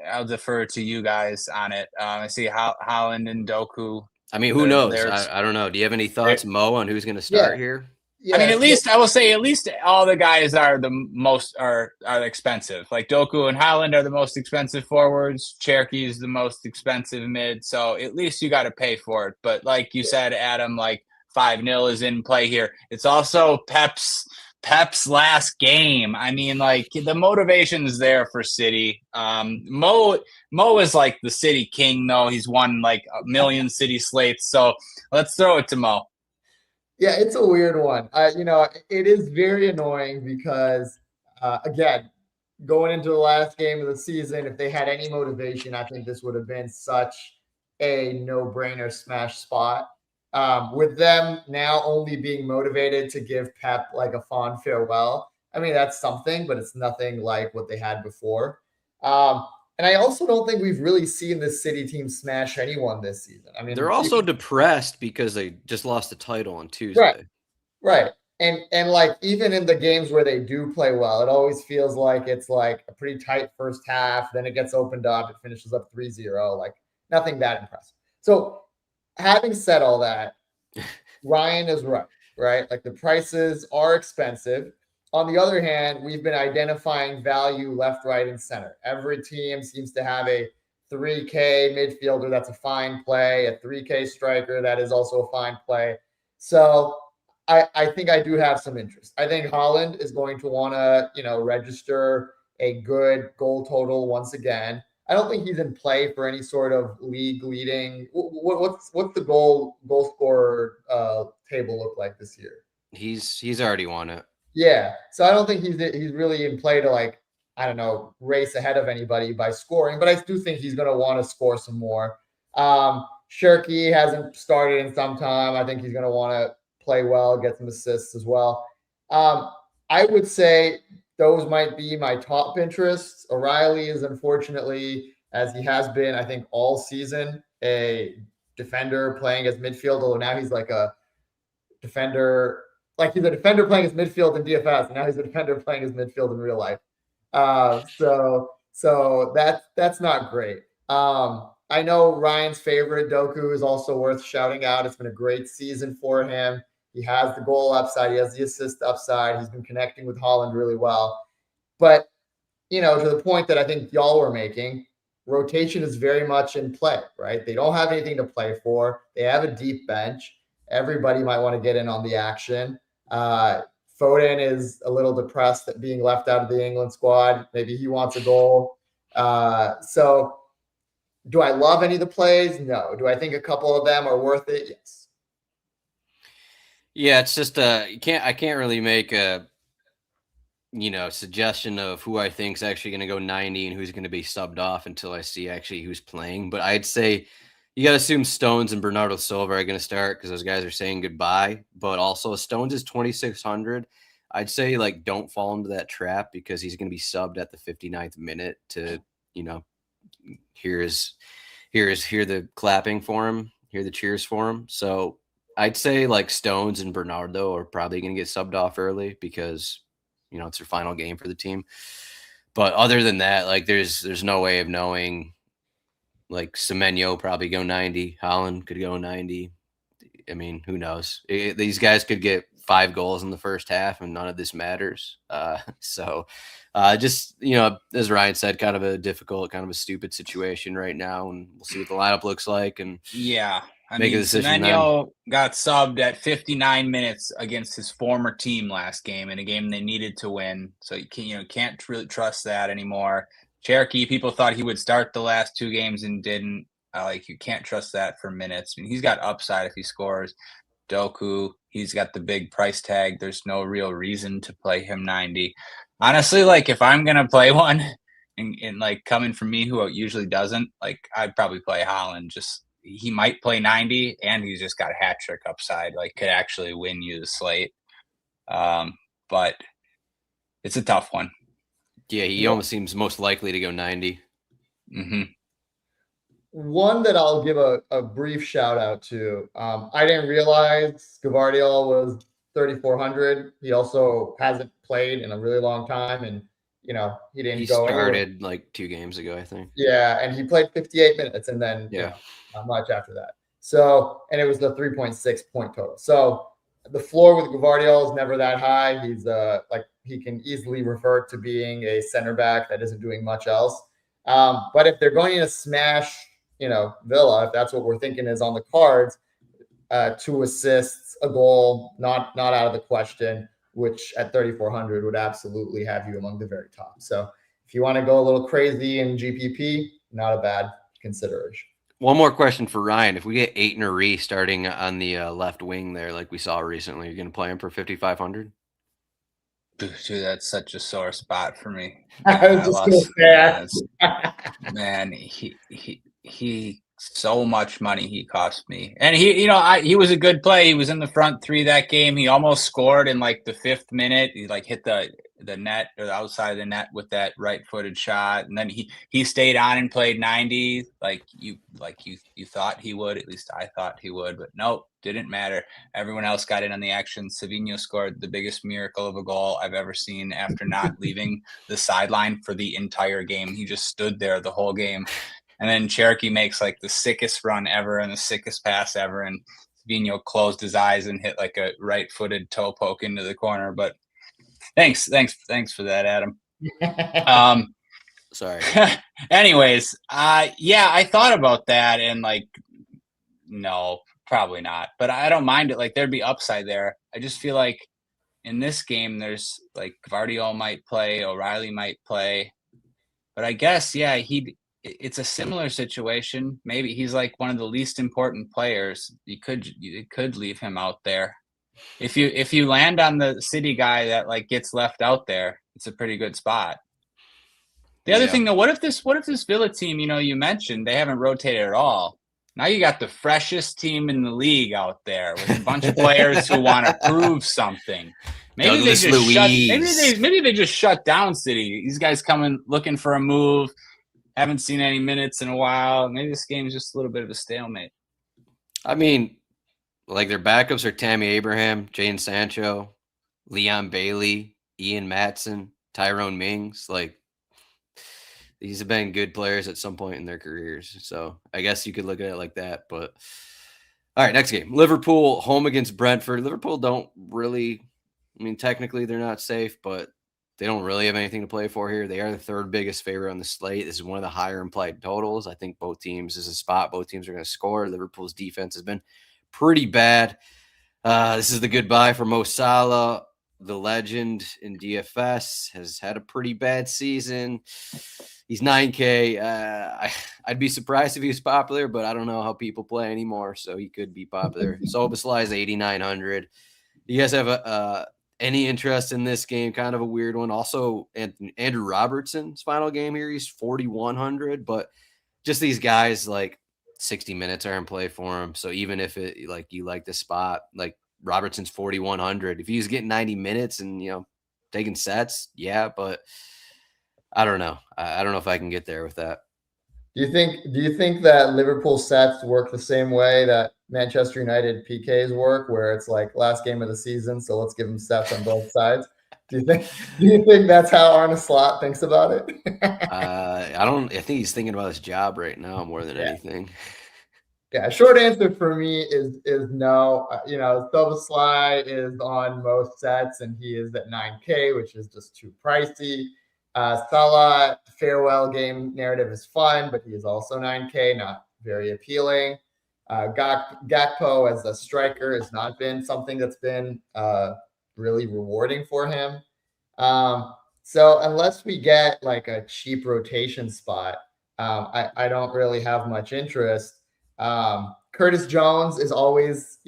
Speaker 2: I'll defer to you guys on it. I see Haaland and Doku.
Speaker 1: I mean, who knows? I don't know. Do you have any thoughts, Mo, on who's going to start here?
Speaker 2: Yeah, I mean, I will say all the guys are the most are expensive. Like Doku and Haaland are the most expensive forwards. Cherky is the most expensive mid. So at least you got to pay for it. But like you said, Adam, like 5-0 is in play here. It's also Pep's last game. I mean, like the motivation's there for City. Mo is like the City king, though. He's won like a million City slates. So let's throw it to Mo.
Speaker 3: Yeah, it's a weird one. It is very annoying because, again, going into the last game of the season, if they had any motivation, I think this would have been such a no-brainer smash spot. With them now only being motivated to give Pep like a fond farewell, I mean, that's something, but it's nothing like what they had before. And I also don't think we've really seen the City team smash anyone this season. I mean,
Speaker 1: they're also depressed because they just lost the title on Tuesday.
Speaker 3: Right. And like even in the games where they do play well, it always feels like it's like a pretty tight first half. Then it gets opened up. It finishes up 3-0. Like nothing that impressive. So having said all that, Ryan is right? Like the prices are expensive. On the other hand, we've been identifying value left, right, and center. Every team seems to have a 3K midfielder that's a fine play, a 3K striker that is also a fine play. So I think I do have some interest. I think Haaland is going to want to, register a good goal total once again. I don't think he's in play for any sort of league leading. What's the goal scorer table look like this year?
Speaker 1: He's already won it.
Speaker 3: Yeah, so I don't think he's really in play to race ahead of anybody by scoring, but I do think he's going to want to score some more. Cherky hasn't started in some time. I think he's going to want to play well, get some assists as well. I would say those might be my top interests. O'Reilly is unfortunately, as he has been, I think all season, a defender playing as midfield, although now he's like a defender. Like he's a defender playing his midfield in DFS, and now he's a defender playing his midfield in real life. So that's not great. I know Ryan's favorite Doku is also worth shouting out. It's been a great season for him. He has the goal upside. He has the assist upside. He's been connecting with Holland really well. But, to the point that I think y'all were making, rotation is very much in play, right? They don't have anything to play for. They have a deep bench. Everybody might want to get in on the action. Foden is a little depressed at being left out of the England squad. Maybe he wants a goal. So do I love any of the plays? No. Do I think a couple of them are worth it? Yes.
Speaker 1: Yeah, it's just I can't really make a suggestion of who I think is actually going to go 90 and who's going to be subbed off until I see actually who's playing. But I'd say you got to assume Stones and Bernardo Silva are going to start because those guys are saying goodbye. But also Stones is 2,600. I'd say don't fall into that trap because he's going to be subbed at the 59th minute to hear the clapping for him, hear the cheers for him. So I'd say Stones and Bernardo are probably going to get subbed off early because it's their final game for the team. But other than that, there's no way of knowing. Semenyo probably go 90. Holland could go 90. I mean, who knows? These guys could get 5 goals in the first half, and none of this matters. Just as Ryan said, kind of a difficult, kind of a stupid situation right now, and we'll see what the lineup looks like. And
Speaker 2: a decision. Semenyo got subbed at 59 minutes against his former team last game in a game they needed to win. So you can't really trust that anymore. Cherokee, people thought he would start the last 2 games and didn't. You can't trust that for minutes. I mean, he's got upside if he scores. Doku, he's got the big price tag. There's no real reason to play him 90. Honestly, if I'm gonna play one, and coming from me who usually doesn't, I'd probably play Holland. Just he might play 90, and he's just got a hat trick upside. Could actually win you the slate. But it's a tough one.
Speaker 1: Yeah, he almost seems most likely to go 90.
Speaker 2: Mm-hmm.
Speaker 3: One that I'll give a brief shout out to. I didn't realize Gavardiol was 3,400. He also hasn't played in a really long time, and he didn't go.
Speaker 1: He started 2 games ago, I think.
Speaker 3: Yeah, and he played 58 minutes, and then not much after that. So, and it was the 3.6 point total. So the floor with Gavardiol is never that high. He's he can easily revert to being a center back that isn't doing much else. But if they're going to smash, Villa, if that's what we're thinking is on the cards, 2 assists, a goal, not out of the question, which at 3,400 would absolutely have you among the very top. So if you want to go a little crazy in GPP, not a bad consideration.
Speaker 1: One more question for Ryan. If we get Aitner starting on the left wing there, like we saw recently, you're going to play him for 5,500?
Speaker 2: Dude, that's such a sore spot for me.
Speaker 3: I was just going to say,
Speaker 2: man, he so much money he cost me, and he was a good play. He was in the front 3 that game. He almost scored in the 5th minute. He hit the net or the outside of the net with that right-footed shot, and then he stayed on and played 90 you thought he would. At least I thought he would, but nope, didn't matter. Everyone else got in on the action. Savinho scored the biggest miracle of a goal I've ever seen after not leaving the sideline for the entire game. He just stood there the whole game. And then Cherokee makes the sickest run ever and the sickest pass ever, and Savinho closed his eyes and hit a right-footed toe poke into the corner. But thanks for that, Adam.
Speaker 1: Sorry.
Speaker 2: Anyways, I thought about that and no, probably not. But I don't mind it. There'd be upside there. I just feel in this game there's Gavardiol might play, O'Reilly might play, but I guess it's a similar situation. Maybe he's one of the least important players. You could leave him out there. If you land on the City guy that gets left out there, it's a pretty good spot. The other thing though, what if this Villa team, you mentioned they haven't rotated at all. Now you got the freshest team in the league out there with a bunch of players who want to prove something. Maybe they just shut down City. These guys coming looking for a move. Haven't seen any minutes in a while. Maybe this game is just a little bit of a stalemate.
Speaker 1: I mean, Like their backups are Tammy Abraham, Jadon Sancho, Leon Bailey, Ian Matson, Tyrone Mings. Like these have been good players at some point in their careers. So I guess you could look at it like that. But all right, next game. Liverpool home against Brentford. Liverpool don't really, I mean, technically they're not safe, but they don't really have anything to play for here. They are the third biggest favorite on the slate. This is one of the higher implied totals. I think both teams is a spot. Both teams are going to score. Liverpool's defense has been pretty bad. This is the goodbye for Mo Salah. The legend in DFS has had a pretty bad season. He's 9K. I'd be surprised if he was popular, but I don't know how people play anymore, so he could be popular. Szoboszlai is 8,900. You guys have any interest in this game? Kind of a weird one. Also, Andrew Robertson's final game here, he's 4,100, but just these guys, like 60 minutes are in play for him. So even if it like you like the spot, like Robertson's 4,100, if he's getting 90 minutes and taking sets, yeah, but I don't know. I don't know if I can get there with that.
Speaker 3: Do you think that Liverpool sets work the same way that Manchester United PKs work, where it's like last game of the season, so let's give them sets on both sides? Do you think that's how Arne Slot thinks about it?
Speaker 1: I think he's thinking about his job right now more than anything.
Speaker 3: Yeah, short answer for me is no. Szoboszlai is on most sets, and he is at 9K, which is just too pricey. Salah farewell game narrative is fun, but he is also 9K, not very appealing. Gakpo as a striker has not been something that's been really rewarding for him. So unless we get like a cheap rotation spot, I don't really have much interest. Curtis Jones is always,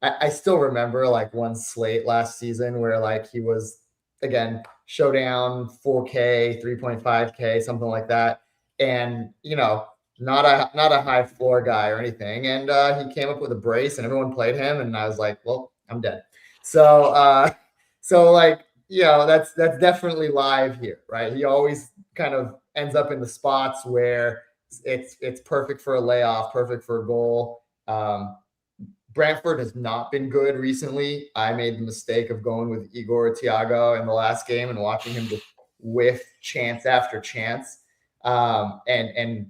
Speaker 3: I still remember like one slate last season where like he was, again, showdown 4K, 3.5K, something like that. And, not a high floor guy or anything. And he came up with a brace and everyone played him. And I was like, well, I'm dead. So that's definitely live here, right? He always kind of ends up in the spots where it's perfect for a layoff, perfect for a goal. Brentford has not been good recently. I made the mistake of going with Igor Thiago in the last game and watching him just whiff chance after chance. And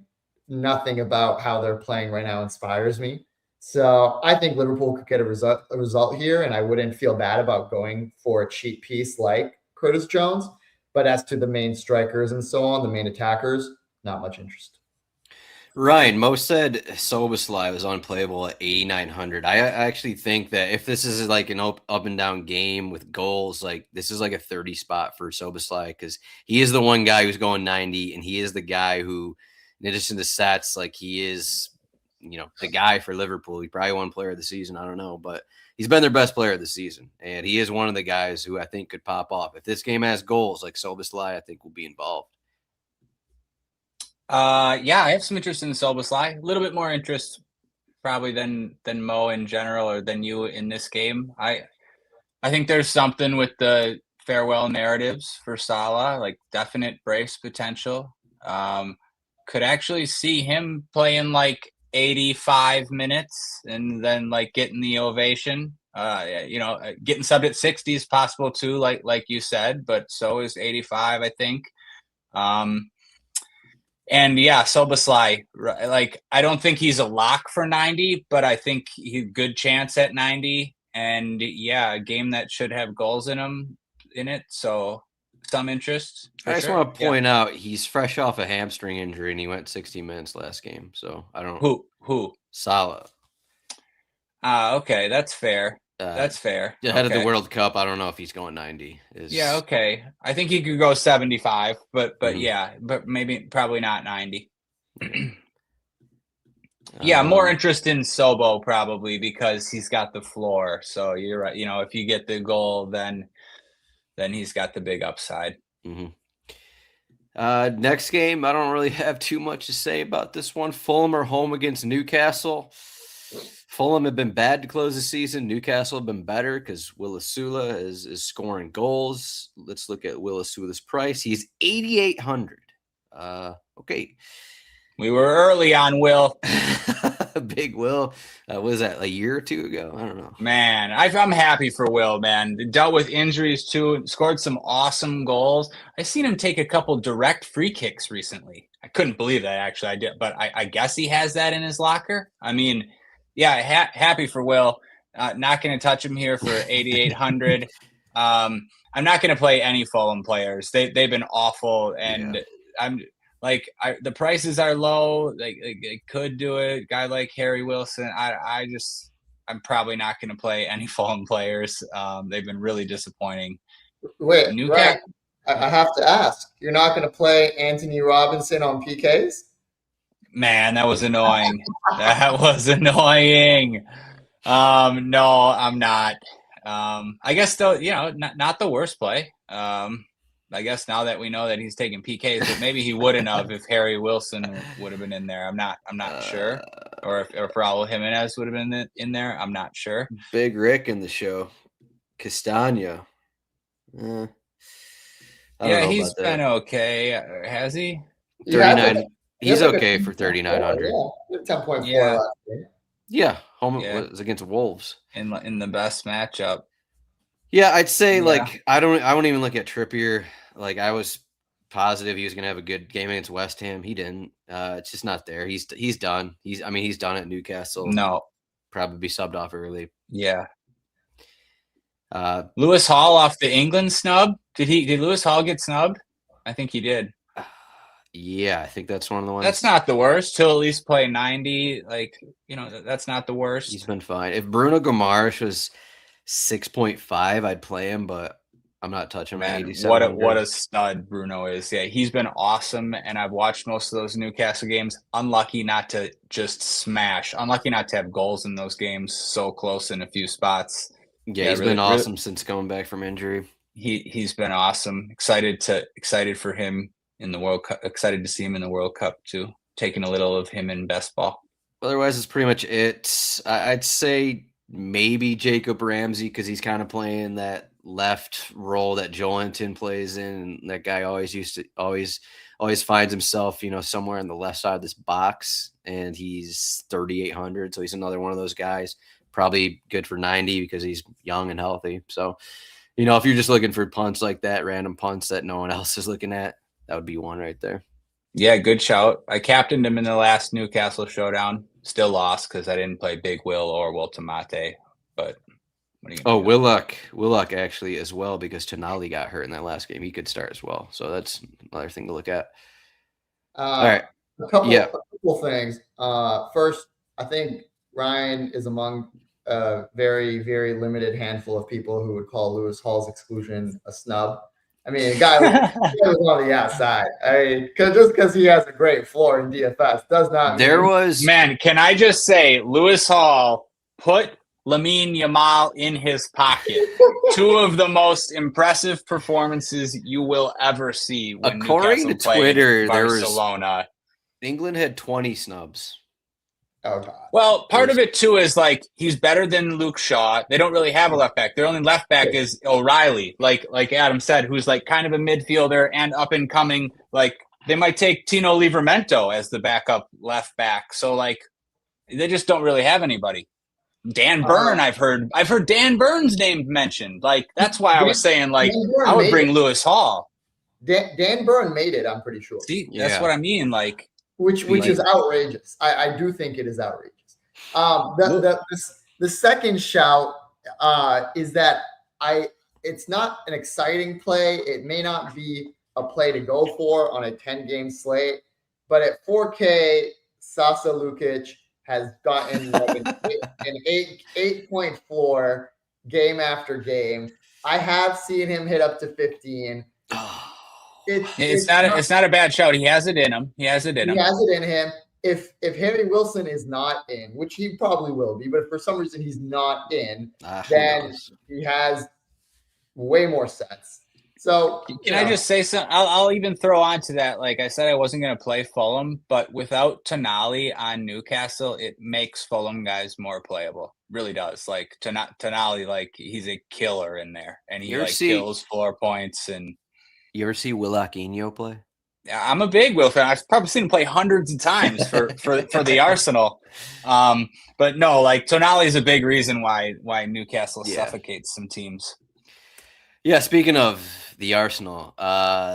Speaker 3: nothing about how they're playing right now inspires me. So I think Liverpool could get a result here, and I wouldn't feel bad about going for a cheap piece like Curtis Jones. But as to the main strikers and so on, the main attackers, not much interest.
Speaker 1: Ryan, Mo said Szoboszlai was unplayable at 8,900. I actually think that if this is like an up and down game with goals, like this is like a 30 spot for Szoboszlai because he is the one guy who's going 90, and he is the guy who, in addition to stats, like he is, the guy for Liverpool. He probably won player of the season. I don't know, but he's been their best player of the season, and he is one of the guys who I think could pop off. If this game has goals, like Szoboszlai, I think will be involved.
Speaker 2: Yeah, I have some interest in Szoboszlai. A little bit more interest probably than Mo in general or than you in this game. I think there's something with the farewell narratives for Salah, like definite brace potential. Could actually see him playing like 85 minutes and then like getting the ovation. Getting subbed at 60 is possible too, like you said, but so is 85, I think. And yeah, Szoboszlai, like I don't think he's a lock for 90, but I think he's a good chance at 90. And yeah, a game that should have goals in it. So some interest.
Speaker 1: I just want to point out he's fresh off a hamstring injury and he went 60 minutes last game. So I don't
Speaker 2: who
Speaker 1: Salah.
Speaker 2: Okay, that's fair. That's fair.
Speaker 1: Ahead of the World Cup, I don't know if he's going 90.
Speaker 2: Yeah, okay. I think he could go 75, but yeah, but probably not 90. Yeah, more interest in Sobo probably because he's got the floor. So you're right. If you get the goal, then he's got the big upside.
Speaker 1: Mm-hmm. Next game, I don't really have too much to say about this one. Fulham are home against Newcastle. Fulham have been bad to close the season. Newcastle have been better because Will Asula is scoring goals. Let's look at Will Asula's price. He's 8,800. Okay.
Speaker 2: We were early on Will.
Speaker 1: Big Will. Was that a year or two ago? I don't know.
Speaker 2: Man, I'm happy for Will, man. Dealt with injuries too, scored some awesome goals. I seen him take a couple direct free kicks recently. I couldn't believe that, actually. I did, but I guess he has that in his locker. I mean, yeah, happy for Will. Not going to touch him here for 8,800. I'm not going to play any Fulham players. They've been awful, and the prices are low. Like they could do it. Guy like Harry Wilson. I'm probably not going to play any Fulham players. They've been really disappointing.
Speaker 3: Wait, right. I have to ask. You're not going to play Anthony Robinson on PKs?
Speaker 2: Man, that was annoying. That was annoying. No, I'm not. I guess though, not the worst play. I guess now that we know that he's taking PKs, but maybe he wouldn't have if Harry Wilson would have been in there. I'm not sure, or if Raul Jimenez would have been in there. I'm not sure.
Speaker 1: Big Rick in the show, Castagna.
Speaker 2: Yeah, he's been okay. Has he?
Speaker 1: 39. He's okay for 3,900.
Speaker 3: Yeah, 10.4 last year.
Speaker 1: Yeah, was against Wolves
Speaker 2: in the best matchup.
Speaker 1: Yeah, I'd say I won't even look at Trippier. Like I was positive he was going to have a good game against West Ham. He didn't. It's just not there. He's done. He's done at Newcastle.
Speaker 2: No,
Speaker 1: probably be subbed off early.
Speaker 2: Yeah. Lewis Hall off the England snub. Did Lewis Hall get snubbed? I think he did.
Speaker 1: Yeah, I think that's one of the ones.
Speaker 2: That's not the worst. He'll at least play 90. That's not the worst.
Speaker 1: He's been fine. If Bruno Guimaraes was 6.5, I'd play him, but I'm not touching him at 87.
Speaker 2: What a stud Bruno is. Yeah, he's been awesome, and I've watched most of those Newcastle games. Unlucky not to just smash. Unlucky not to have goals in those games. So close in a few spots.
Speaker 1: Yeah, he's been awesome since coming back from injury.
Speaker 2: He's been awesome. Excited for him in the World Cup. Excited to see him in the World Cup too. Taking a little of him in best ball.
Speaker 1: Otherwise, it's pretty much it. I'd say maybe Jacob Ramsey because he's kind of playing that left role that Joelinton plays in. And that guy always finds himself, somewhere on the left side of this box, and he's 3,800. So he's another one of those guys. Probably good for 90 because he's young and healthy. So, if you're just looking for punts like that, random punts that no one else is looking at, that would be one right there.
Speaker 2: Yeah, good shout. I captained him in the last Newcastle showdown. Still lost because I didn't play Big Will or Will Tomate. But what are you gonna do?
Speaker 3: Willock
Speaker 1: actually as well because Tonali got hurt in that last game. He could start as well. So that's another thing to look at. All right.
Speaker 3: A couple things. First, I think Ryan is among a very, very limited handful of people who would call Lewis Hall's exclusion a snub. I mean, a guy was on the outside. I mean, because he has a great floor in DFS does not mean...
Speaker 2: Man, can I just say, Lewis Hall put Lamine Yamal in his pocket. Two of the most impressive performances you will ever see. When
Speaker 1: according
Speaker 2: Newcastle
Speaker 1: to Twitter,
Speaker 2: Barcelona.
Speaker 1: England had 20 snubs.
Speaker 3: Oh, God.
Speaker 2: Well, part of it, too, is he's better than Luke Shaw. They don't really have a left back. Their only left back is O'Reilly, like Adam said, who's kind of a midfielder and up and coming. They might take Tino Livramento as the backup left back. So, they just don't really have anybody. Dan Burn, I've heard Dan Burn's name mentioned. That's why I was saying, I would bring Lewis Hall.
Speaker 3: Dan Burn made it, I'm pretty sure.
Speaker 2: See, that's what I mean,
Speaker 3: Which is outrageous. I do think it is outrageous. The second shout is that it's not an exciting play. It may not be a play to go for on a 10-game slate, but at 4K, Sasa Lukic has gotten an 8.4 game after game. I have seen him hit up to 15.
Speaker 2: It's not a bad shout. He has it in him. He has it in
Speaker 3: him. If Harry Wilson is not in, which he probably will be, but if for some reason he's not in, then he has way more sets. So
Speaker 2: can I just say something? I'll even throw on to that. Like I said, I wasn't going to play Fulham, but without Tonali on Newcastle, it makes Fulham guys more playable. Really does. Tonali, he's a killer in there, and he kills 4 points. And
Speaker 1: you ever see Will Aquino play?
Speaker 2: I'm a big Will fan. I've probably seen him play hundreds of times for the Arsenal. But no, like Tonali is a big reason why Newcastle suffocates some teams.
Speaker 1: Yeah, speaking of the Arsenal,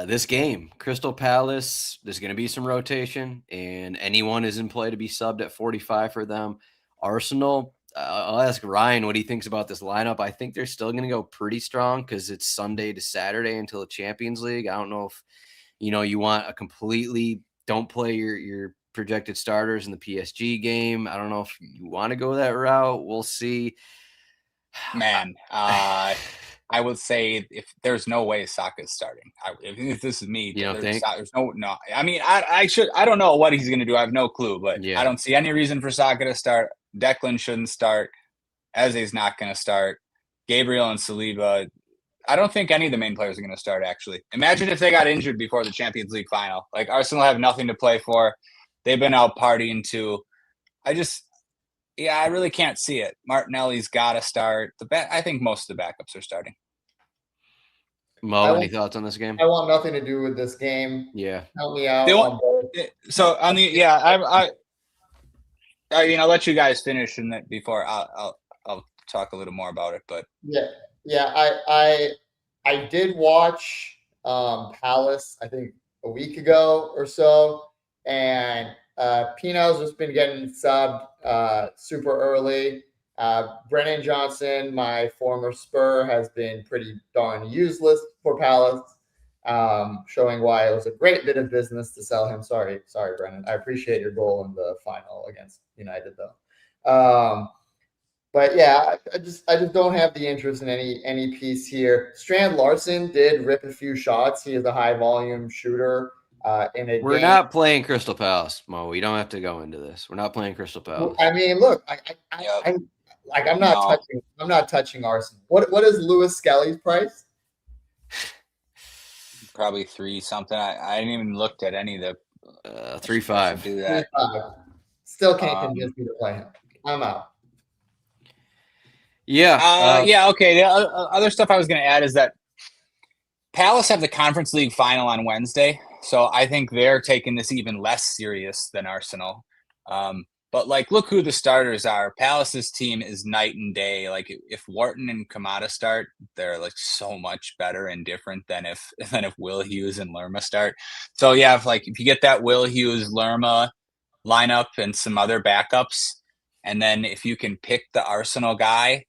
Speaker 1: this game, Crystal Palace, there's going to be some rotation, and anyone is in play to be subbed at 45 for them. Arsenal, I'll ask Ryan what he thinks about this lineup. I think they're still going to go pretty strong because it's Sunday to Saturday until the Champions League. I don't know if, you want a completely don't play your projected starters in the PSG game. I don't know if you want to go that route. We'll see.
Speaker 2: Man, I would say if there's no way Saka is starting. If this is me,
Speaker 1: you don't think?
Speaker 2: There's no. I mean, I don't know what he's going to do. I have no clue, but I don't see any reason for Saka to start. Declan shouldn't start. Eze's not going to start. Gabriel and Saliba. I don't think any of the main players are going to start, actually. Imagine if they got injured before the Champions League final. Like, Arsenal have nothing to play for. They've been out partying, too. I really can't see it. Martinelli's got to start. I think most of the backups are starting.
Speaker 1: Mo, any thoughts on this game?
Speaker 3: I want nothing to do with this game.
Speaker 1: Yeah.
Speaker 3: Help me out.
Speaker 2: I'll let you guys finish and that before I'll talk a little more about it. But
Speaker 3: I did watch Palace, I think a week ago or so, and Pino's just been getting subbed super early. Brennan Johnson, my former Spur, has been pretty darn useless for Palace, showing why it was a great bit of business to sell him. Sorry, Brennan. I appreciate your goal in the final against United, though. But yeah, I just don't have the interest in any piece here. Strand Larson did rip a few shots. He is a high volume shooter. We're
Speaker 1: not playing Crystal Palace, Mo. We don't have to go into this. We're not playing Crystal Palace.
Speaker 3: I mean, look, I'm not touching Arsenal. What is Lewis Skelly's price?
Speaker 2: Probably 3 something. I didn't even looked at any of the
Speaker 1: 3.5.
Speaker 2: Do that.
Speaker 3: 3.5. Still can't convince me to play him. I'm out.
Speaker 2: Yeah. Okay. The other stuff I was going to add is that Palace have the Conference League final on Wednesday, so I think they're taking this even less serious than Arsenal. But look who the starters are. Palace's team is night and day. Like if Wharton and Kamada start, they're so much better and different than if Will Hughes and Lerma start. So yeah, if you get that Will Hughes Lerma lineup and some other backups, and then if you can pick the Arsenal guy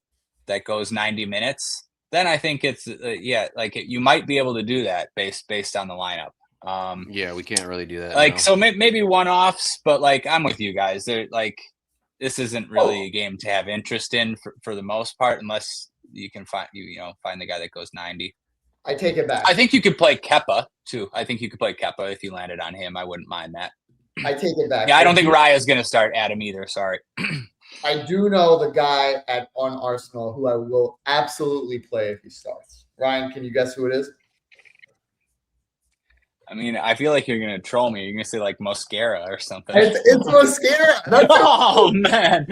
Speaker 2: that goes 90 minutes, then I think it's you might be able to do that based on the lineup.
Speaker 1: We can't really do that.
Speaker 2: So maybe one-offs, but I'm with you guys. They're this isn't really a game to have interest in for the most part, unless you can find the guy that goes 90.
Speaker 3: I take it back.
Speaker 2: I think you could play Kepa too. I think you could play Kepa if you landed on him. I wouldn't mind that.
Speaker 3: I take it back.
Speaker 2: Yeah, I don't think Raya's going to start Adam either. Sorry.
Speaker 3: I do know the guy on Arsenal who I will absolutely play if he starts. Ryan, can you guess who it is?
Speaker 2: I mean, I feel like you're going to troll me. You're going to say Mosquera or something.
Speaker 3: It's Mosquera.
Speaker 2: Oh, man.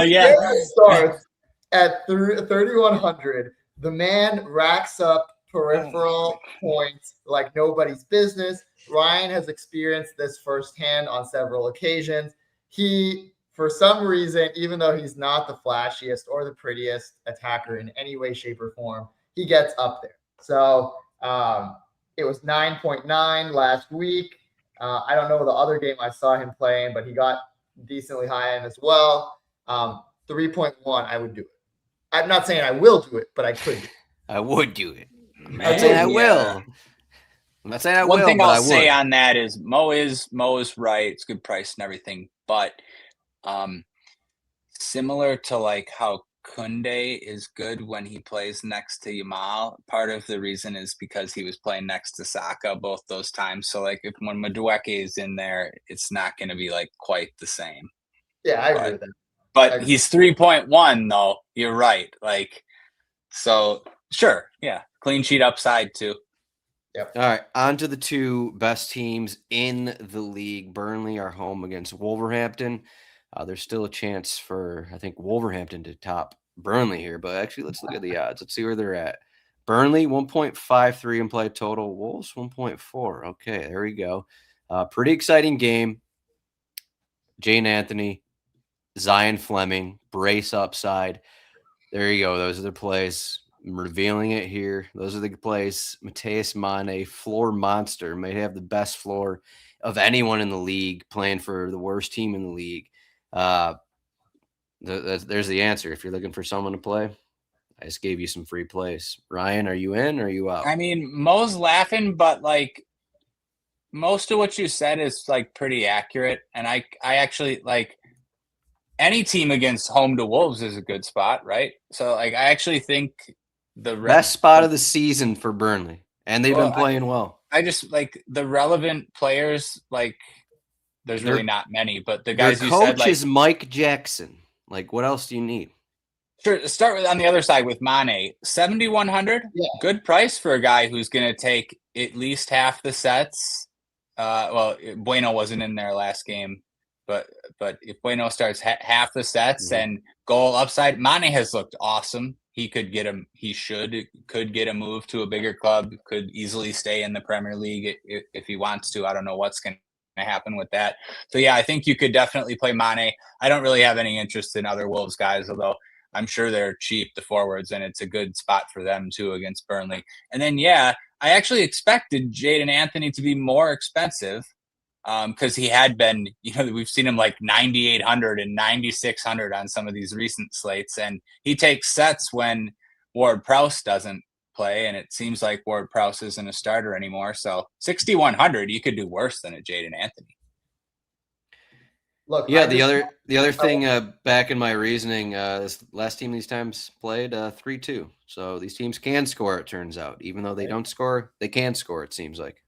Speaker 3: Yeah. Starts at 3,100. The man racks up peripheral points like nobody's business. Ryan has experienced this firsthand on several occasions. He, for some reason, even though he's not the flashiest or the prettiest attacker in any way, shape, or form, he gets up there. So it was 9.9 last week. I don't know the other game I saw him playing, but he got decently high in as well. 3.1, I would do it. I'm not saying I will do it, but I could do it.
Speaker 1: I would do it. I'm not saying I will. I'm not saying I will.
Speaker 2: One thing I'll say on that is Mo is right. It's good price and everything, but similar to how Koundé is good when he plays next to Yamal. Part of the reason is because he was playing next to Saka both those times. So when Madueke is in there, it's not going to be quite the same.
Speaker 3: Yeah, I agree with that.
Speaker 2: But he's 3.1 though. You're right. So sure, yeah, clean sheet upside too.
Speaker 3: Yep.
Speaker 1: All right, on to the 2 best teams in the league. Burnley are home against Wolverhampton. There's still a chance for, I think, Wolverhampton to top Burnley here, but actually, let's look at the odds. Let's see where they're at. Burnley 1.53 in play total. Wolves 1.4. Okay, there we go. Pretty exciting game. Jane Anthony, Zion Fleming, brace upside. There you go. Those are the plays. I'm revealing it here. Those are the plays. Mateus Mane, floor monster, may have the best floor of anyone in the league, playing for the worst team in the league. There's the answer. If you're looking for someone to play, I just gave you some free plays. Ryan, are you in or are you out?
Speaker 2: I mean, Mo's laughing, but like most of what you said is like pretty accurate. And I actually like any team against home to Wolves is a good spot, right? So like I actually think the
Speaker 1: best spot of the season for Burnley, and they've been playing well.
Speaker 2: I just like the relevant players. Like, there's really not many, but the guys you said,
Speaker 1: like, coach is Mike Jackson. Like, what else do you need?
Speaker 2: Sure. Start with on the other side with Mane, 7,100.
Speaker 3: Yeah.
Speaker 2: Good price for a guy who's going to take at least half the sets. Well, Bueno wasn't in there last game, but if Bueno starts half the sets and goal upside, Mane has looked awesome. He could get him. He could get a move to a bigger club. Could easily stay in the Premier League if he wants to. I don't know what's going to happen with that. So yeah, I think you could definitely play Mane. I don't really have any interest in other Wolves guys, although I'm sure they're cheap, the forwards, and it's a good spot for them too against Burnley. And then yeah, I actually expected Jadon Anthony to be more expensive because he had been, we've seen him like 9,800 and 9,600 on some of these recent slates, and he takes sets when Ward-Prowse doesn't play, and it seems like Ward-Prowse isn't a starter anymore. So 6,100, you could do worse than a Jadon Anthony.
Speaker 3: Look,
Speaker 1: yeah, the other thing back in my reasoning, this last team these times played 3-2. So these teams can score, it turns out. Even though they don't score, they can score, it seems like.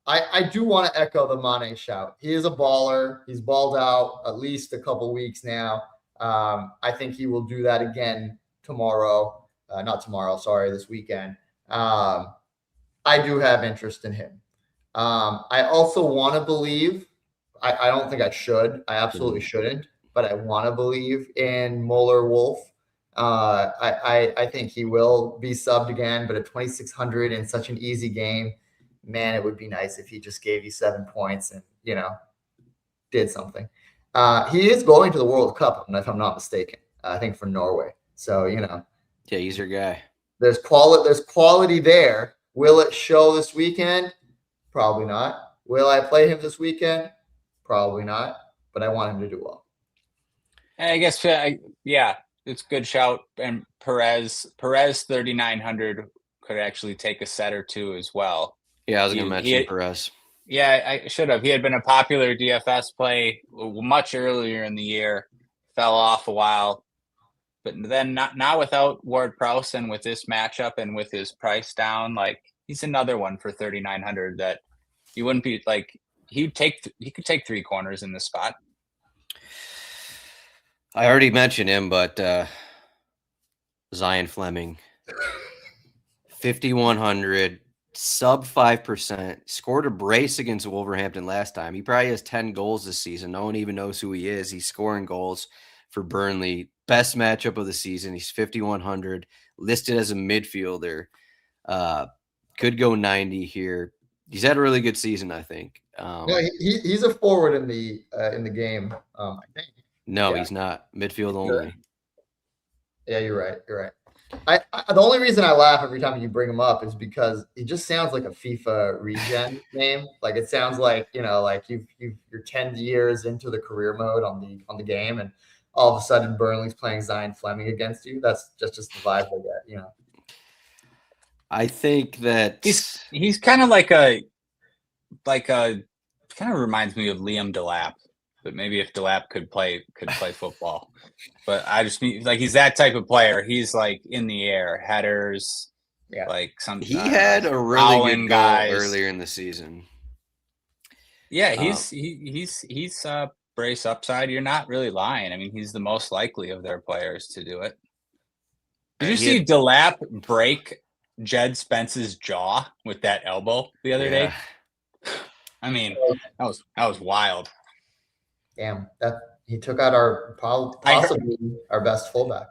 Speaker 3: I do want to echo the Mane shout. He is a baller. He's balled out at least a couple weeks now. I think he will do that again tomorrow. Not tomorrow, sorry, this weekend. I do have interest in him. I also want to believe, I don't think I should. I absolutely shouldn't, but I want to believe in Muller Wolf. I think he will be subbed again, but at 2,600 in such an easy game, man, it would be nice if he just gave you 7 points and, did something. He is going to the World Cup, if I'm not mistaken, I think for Norway. So,
Speaker 1: Yeah, he's your guy.
Speaker 3: There's quality there. Will it show this weekend? Probably not. Will I play him this weekend? Probably not, but I want him to do well.
Speaker 2: And I guess, yeah, it's a good shout. And Perez 3,900 could actually take a set or two as well.
Speaker 1: Yeah, I was going to mention Perez.
Speaker 2: Yeah, I should have. He had been a popular DFS play much earlier in the year, fell off a while. But then now without Ward-Prowse and with this matchup and with his price down, like he's another one for 3,900 that you wouldn't be like he could take 3 corners in this spot.
Speaker 1: I already mentioned him, but Zion Fleming, 5,100, sub 5%, scored a brace against Wolverhampton last time. He probably has 10 goals this season. No one even knows who he is. He's scoring goals for Burnley. Best matchup of the season. He's 5,100, listed as a midfielder. Could go 90 here. He's had a really good season, I think.
Speaker 3: No, he's a forward in the game. I think.
Speaker 1: No, he's not. Midfield only.
Speaker 3: Yeah, you're right. You're right. The only reason I laugh every time you bring him up is because it just sounds like a FIFA regen name. Like it sounds like like you're 10 years into the career mode on the game, and all of a sudden Burnley's playing Zion Fleming against you. That's just the vibe I get.
Speaker 1: I think that
Speaker 2: he's kind of like a kind of reminds me of Liam Delap, but maybe if Delap could play football. But I just mean like he's that type of player. He's like in the air, headers, like some.
Speaker 1: He had a really good goal earlier in the season.
Speaker 2: Yeah, he's brace upside. You're not really lying. I mean, he's the most likely of their players to do it. Did you see Delap break Jed Spence's jaw with that elbow the other day? I mean, that was wild. Damn,
Speaker 3: that he took out our possibly our best fullback.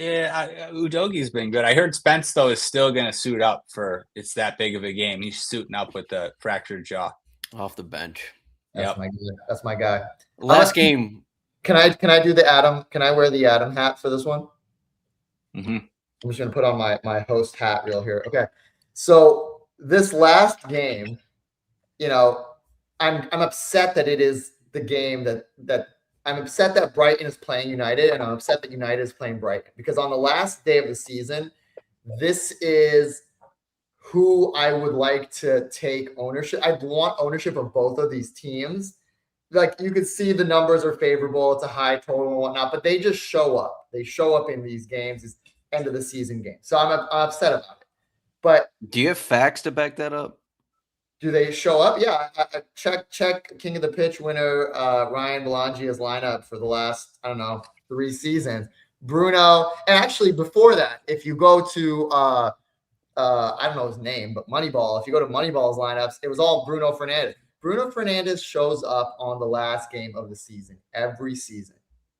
Speaker 2: Yeah, Udogie's been good. I heard Spence, though, is still going to suit up for it's that big of a game. He's suiting up with the fractured jaw.
Speaker 1: Off the bench.
Speaker 3: That's my guy. That's my guy.
Speaker 1: Last game.
Speaker 3: Can I do the Adam? Can I wear the Adam hat for this one?
Speaker 2: Mm-hmm.
Speaker 3: I'm just gonna put on my host hat reel here. Okay. So this last game, I'm upset that it is the game that I'm upset that Brighton is playing United, and I'm upset that United is playing Brighton, because on the last day of the season, this is who I would like to take ownership. I want ownership of both of these teams. Like, you can see the numbers are favorable. It's a high total and whatnot, but they just show up. They show up in these games, these end of the season games. So I'm upset about it. But
Speaker 1: do you have facts to back that up?
Speaker 3: Do they show up? Yeah, I check King of the Pitch winner Ryan Belongia's lineup for the last, 3 seasons. Bruno, and actually before that, if you go to I don't know his name, but Moneyball, if you go to Moneyball's lineups, it was all Bruno Fernandes. Bruno Fernandes shows up on the last game of the season every season.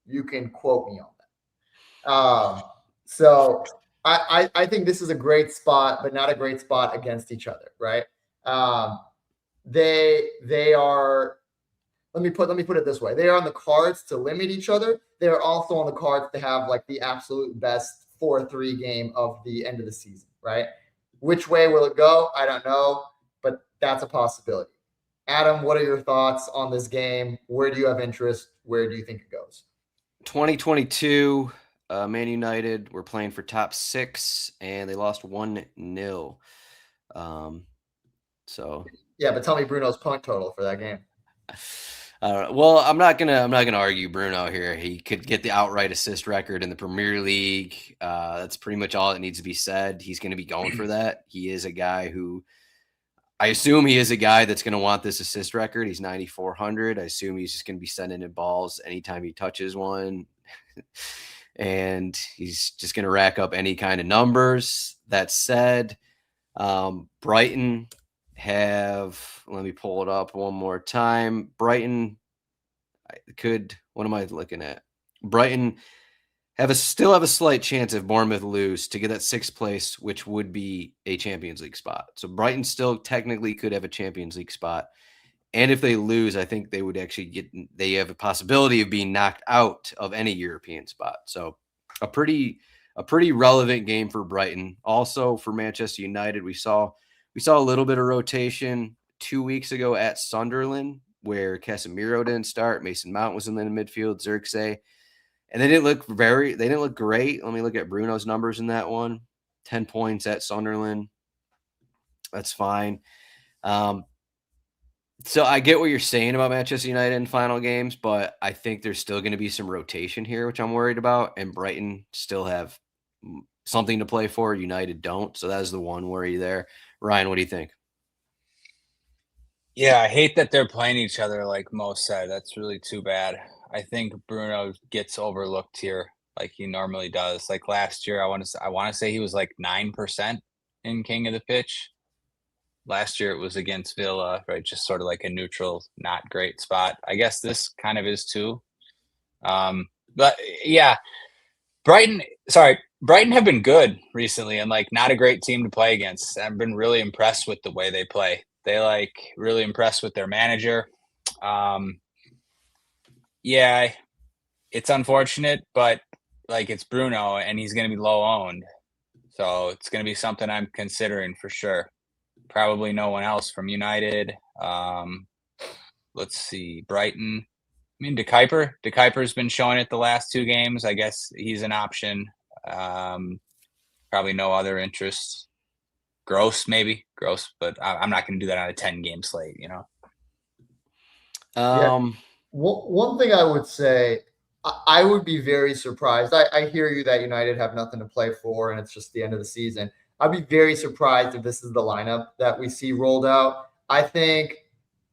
Speaker 3: You can quote me on that. So I think this is a great spot, but not a great spot against each other, right? They are, let me put it this way. They are on the cards to limit each other. They are also on the cards to have like the absolute best 4-3 game of the end of the season, right? Which way will it go? I don't know, but that's a possibility. Adam, what are your thoughts on this game? Where do you have interest? Where do you think it goes?
Speaker 1: 2022, Man United were playing for top 6, and they lost 1-0. So
Speaker 3: yeah, but tell me Bruno's point total for that game.
Speaker 1: Well, I'm not gonna argue Bruno here. He could get the outright assist record in the Premier League. That's pretty much all that needs to be said. He's going to be going for that. He is a guy who, I assume he is a guy that's going to want this assist record. He's 9,400. I assume he's just going to be sending in balls anytime he touches one. And he's just going to rack up any kind of numbers. That said, Brighton have, let me pull it up one more time. Brighton what am I looking at? Brighton still have a slight chance if Bournemouth lose to get that 6th place, which would be a Champions League spot. So Brighton still technically could have a Champions League spot. And if they lose, I think they would actually they have a possibility of being knocked out of any European spot. So a pretty relevant game for Brighton. Also for Manchester United, we saw a little bit of rotation 2 weeks ago at Sunderland, where Casemiro didn't start. Mason Mount was in the midfield, Zirkzee. And they didn't look great. Let me look at Bruno's numbers in that one. 10 points at Sunderland. That's fine. So I get what you're saying about Manchester United in final games, but I think there's still going to be some rotation here, which I'm worried about. And Brighton still have something to play for. United don't. So that is the one worry there. Ryan, what do you think?
Speaker 2: Yeah, I hate that they're playing each other like Mo said. That's really too bad. I think Bruno gets overlooked here like he normally does. Like last year, I want to say he was like 9% in King of the Pitch. Last year it was against Villa, right? Just sort of like a neutral, not great spot. I guess this kind of is too. But yeah, Brighton have been good recently and like not a great team to play against. I've been really impressed with the way they play. They like really impressed with their manager. Yeah, it's unfortunate, but like it's Bruno and he's going to be low owned. So it's going to be something I'm considering for sure. Probably no one else from United. Let's see, Brighton. I mean, De Kuiper's been showing it the last 2 games. I guess he's an option. Probably no other interests. Gross, but I'm not going to do that on a 10-game slate,
Speaker 3: One thing I would say, I would be very surprised. I hear you that United have nothing to play for and it's just the end of the season. I'd be very surprised if this is the lineup that we see rolled out. I think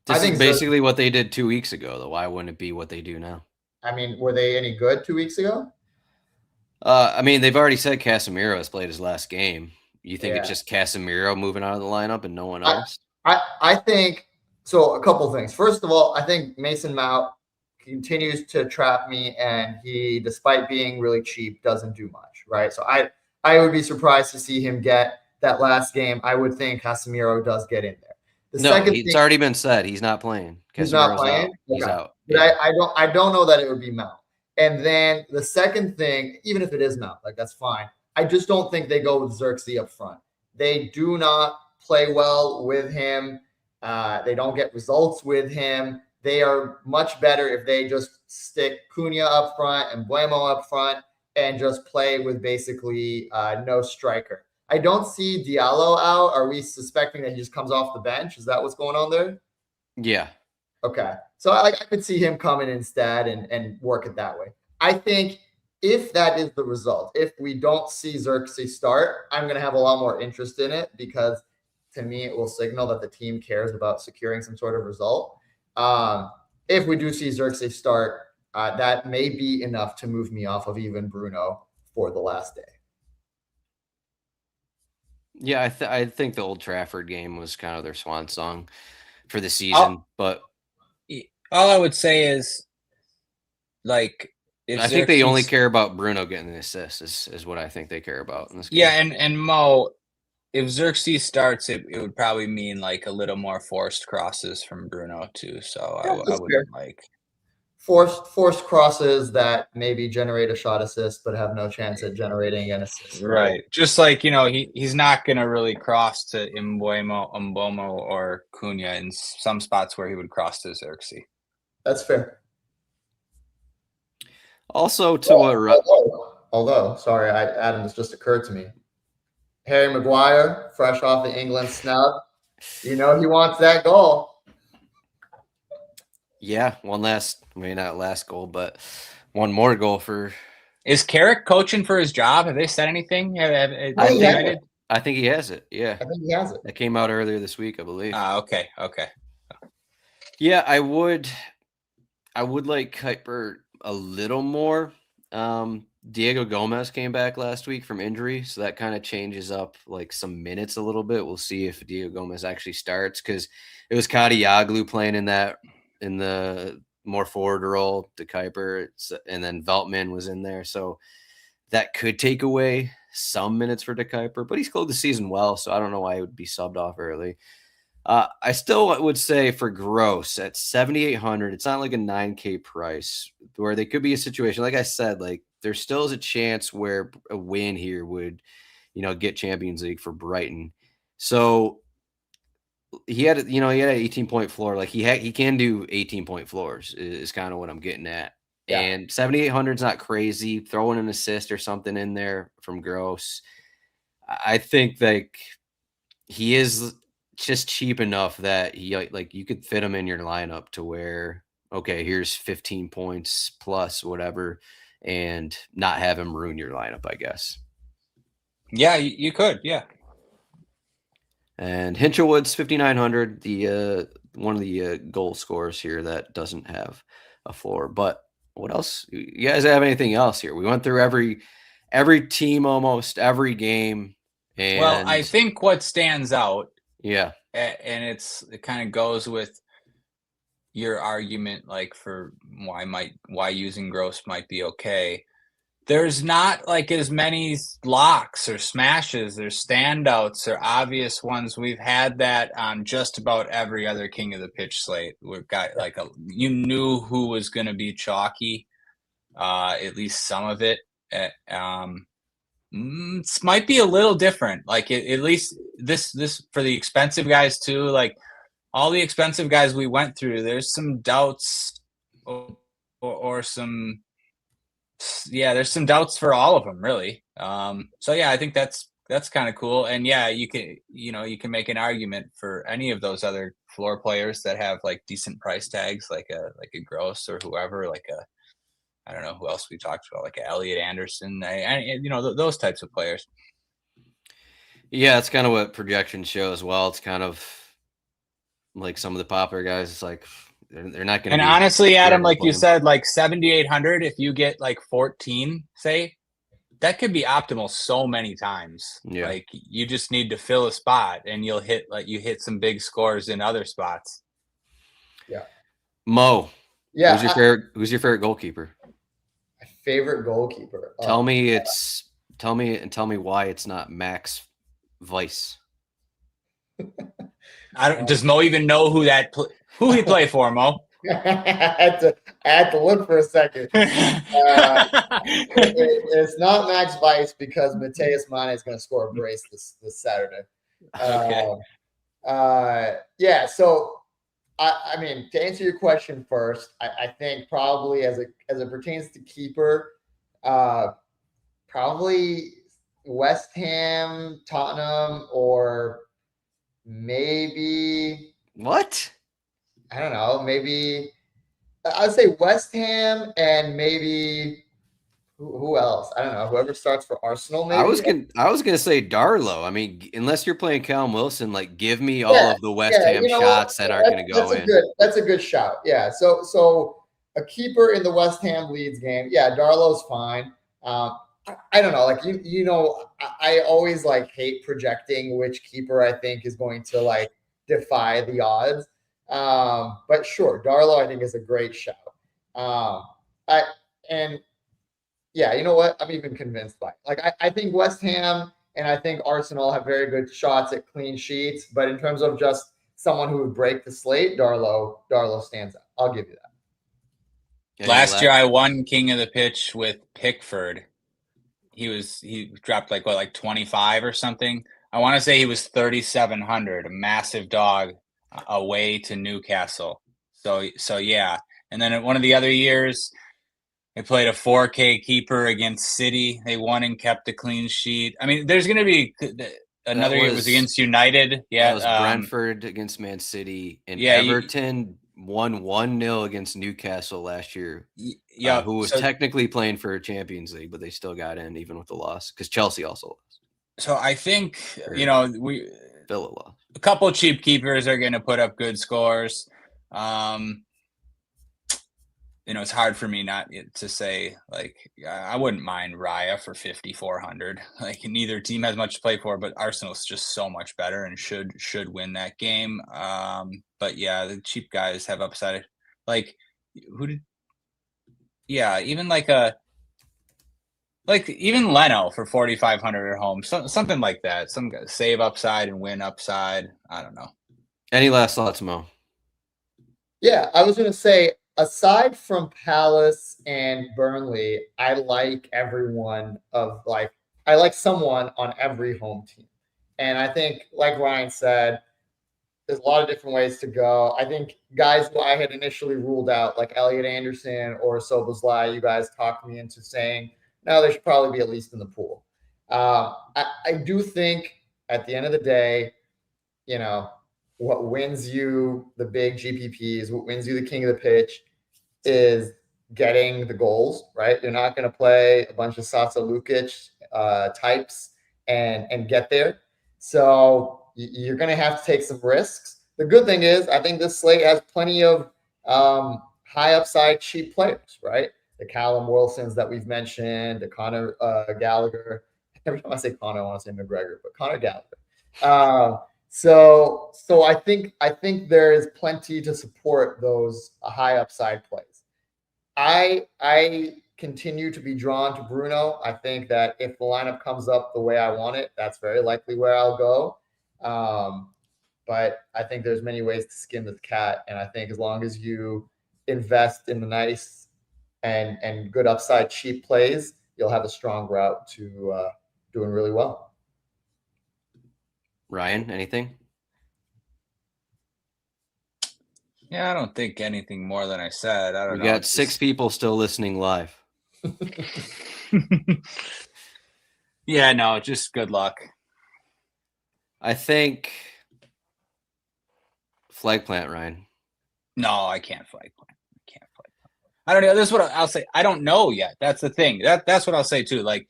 Speaker 1: is basically what they did 2 weeks ago, though. Why wouldn't it be what they do now?
Speaker 3: I mean, were they any good 2 weeks ago?
Speaker 1: I mean, they've already said Casemiro has played his last game. You think it's just Casemiro moving out of the lineup and no one else?
Speaker 3: I think so. A couple of things. First of all, I think Mason Mount continues to trap me, and he, despite being really cheap, doesn't do much, right? So I would be surprised to see him get that last game. I would think Casemiro does get in there.
Speaker 1: It's already been said he's not playing.
Speaker 3: He's not
Speaker 1: Casemiro's
Speaker 3: playing.
Speaker 1: out. He's out.
Speaker 3: But
Speaker 1: Yeah.
Speaker 3: I don't know that it would be Mount. And then the second thing, even if it is Mount, like that's fine. I just don't think they go with Xerxes up front. They do not play well with him. They don't get results with him. They are much better if they just stick Cunha up front and Buemo up front and just play with basically no striker. I don't see Diallo out. Are we suspecting that he just comes off the bench? Is that what's going on there?
Speaker 1: Yeah.
Speaker 3: Okay. So I could see him coming instead and work it that way. I think if that is the result, if we don't see Xerxes start, I'm going to have a lot more interest in it because to me, it will signal that the team cares about securing some sort of result. If we do see Xerxes start, that may be enough to move me off of even Bruno for the last day.
Speaker 1: Yeah, I think the Old Trafford game was kind of their swan song for the season. But
Speaker 2: all I would say is, like,
Speaker 1: I think they only care about Bruno getting the assist is what I think they care about in this game.
Speaker 2: Yeah, and Mo, if Xerxes starts, it would probably mean like a little more forced crosses from Bruno too. So I wouldn't like
Speaker 3: forced crosses that maybe generate a shot assist but have no chance at generating an assist.
Speaker 2: Right. Just like, he's not going to really cross to Mbomo or Cunha in some spots where he would cross to Xerxes.
Speaker 3: That's fair.
Speaker 1: Also,
Speaker 3: although, sorry, Adam, this just occurred to me. Harry Maguire, fresh off the England snub. He wants that goal.
Speaker 1: Yeah, not last goal, but one more goal for.
Speaker 2: Is Carrick coaching for his job? Have they said anything?
Speaker 1: I think he has it. Yeah,
Speaker 3: I think he has it.
Speaker 1: That came out earlier this week, I believe.
Speaker 2: Okay.
Speaker 1: Yeah, I would like Kuiper a little more. Diego Gomez came back last week from injury, so that kind of changes up like some minutes a little bit. We'll see if Diego Gomez actually starts because it was Kadioglu playing in the more forward role to Kuiper, and then Veltman was in there, so that could take away some minutes for De Kuiper, but he's closed the season well, so I don't know why he would be subbed off early. I still would say for Gross at 7,800, it's not like a 9K price where they could be a situation. Like I said, like there still is a chance where a win here would, get Champions League for Brighton. So he had an 18-point floor. Like he can do 18-point floors is kind of what I'm getting at. Yeah. And 7,800 is not crazy. Throwing an assist or something in there from Gross. I think like he is just cheap enough that you could fit him in your lineup to where, okay, here's 15 points plus whatever, and not have him ruin your lineup, I guess.
Speaker 2: Yeah, you could. Yeah.
Speaker 1: And Hinchelwood's 5,900, the one of the goal scorers here that doesn't have a floor. But what else? You guys have anything else here? We went through every team, almost every game. And
Speaker 2: well, I think what stands out,
Speaker 1: yeah,
Speaker 2: and it kind of goes with your argument, like for why using Gross might be okay. There's not like as many locks or smashes. There's standouts or obvious ones. We've had that on just about every other King of the Pitch slate. We've got you knew who was going to be chalky, at least some of it. It might be a little different. Like at least this for the expensive guys too. Like all the expensive guys we went through, there's some doubts or some. Yeah, there's some doubts for all of them, really. So yeah, I think that's kind of cool. And yeah, you can make an argument for any of those other floor players that have like decent price tags, like a Gross or whoever, I don't know who else we talked about, like Elliot Anderson, those types of players.
Speaker 1: Yeah, it's kind of what projections show as well. It's kind of like some of the popular guys. It's like. They're not going to.
Speaker 2: And honestly, Adam, like you said, like 7,800, if you get like 14, say, that could be optimal so many times.
Speaker 1: Yeah.
Speaker 2: Like you just need to fill a spot, and you hit some big scores in other spots.
Speaker 3: Yeah.
Speaker 1: Mo.
Speaker 3: Yeah.
Speaker 1: Who's your favorite goalkeeper?
Speaker 3: My favorite goalkeeper.
Speaker 1: Tell me it's Tell me why it's not Max Weiss.
Speaker 2: Does Mo even know who he play for, Mo?
Speaker 3: I had to look for a second. It's not Max Weiss because Mateus Mane is going to score a brace this Saturday.
Speaker 2: Okay.
Speaker 3: Yeah. So, I mean, to answer your question first, I think probably as it pertains to keeper, probably West Ham, Tottenham, or maybe
Speaker 1: What?
Speaker 3: I don't know. Maybe I'd say West Ham and maybe who else? I don't know. Whoever starts for Arsenal, maybe.
Speaker 1: I was gonna say Darlow. I mean, unless you're playing Callum Wilson, like give me all of the West Ham shots that aren't gonna go in.
Speaker 3: That's a good shout. Yeah. So a keeper in the West Ham Leeds game. Yeah, Darlow's fine. I don't know. Like I always like hate projecting which keeper I think is going to like defy the odds. But sure, Darlow I think is a great shout. Yeah, you know what? I'm even convinced by it. Like I think West Ham and I think Arsenal have very good shots at clean sheets, but in terms of just someone who would break the slate, Darlow stands out. I'll give you that.
Speaker 2: Last year I won King of the Pitch with Pickford. He dropped like 25 or something. I want to say he was 3,700, a massive dog away to Newcastle. So yeah. And then at one of the other years, they played a 4K keeper against City. They won and kept a clean sheet. I mean, there's going to be another year. It was against United. Yeah,
Speaker 1: that was Brentford against Man City, and Everton won 1-0 against Newcastle last year.
Speaker 2: Yeah,
Speaker 1: who was technically playing for Champions League, but they still got in even with the loss because Chelsea also lost.
Speaker 2: So I think
Speaker 1: Villa lost.
Speaker 2: A couple cheap keepers are going to put up good scores. It's hard for me not to say, like, I wouldn't mind Raya for 5,400. Like, neither team has much to play for, but Arsenal's just so much better and should win that game. But yeah, the cheap guys have upside. Like, even Leno for 4,500 at home, something like that. Some save upside and win upside. I don't know.
Speaker 1: Any last thoughts, Mo?
Speaker 3: Yeah, I was going to say, aside from Palace and Burnley, I like someone on every home team. And I think, like Ryan said, there's a lot of different ways to go. I think guys who I had initially ruled out, like Elliot Anderson or Szoboszlai, you guys talked me into saying, no, they should probably be at least in the pool. I do think at the end of the day, what wins you the big GPPs, what wins you the king of the pitch is getting the goals, right? You're not going to play a bunch of Sasa Lukic types and get there. So you're going to have to take some risks. The good thing is I think this slate has plenty of high upside cheap players, right? The Callum Wilsons that we've mentioned, the Conor Gallagher. Every time I say Conor, I want to say McGregor, but Conor Gallagher. So I think there is plenty to support those high upside plays. I continue to be drawn to Bruno. I think that if the lineup comes up the way I want it, that's very likely where I'll go. But I think there's many ways to skin the cat, and I think as long as you invest in the nice and good upside cheap plays, you'll have a strong route to doing really well.
Speaker 1: Ryan, anything?
Speaker 2: Yeah, I don't think anything more than I said. I don't know.
Speaker 1: We got 6 people still listening live.
Speaker 2: Yeah, no, just good luck.
Speaker 1: I think flag plant, Ryan.
Speaker 2: No, I can't flag plant. I don't know. This is what I'll say. I don't know yet. That's the thing. That's what I'll say too. Like,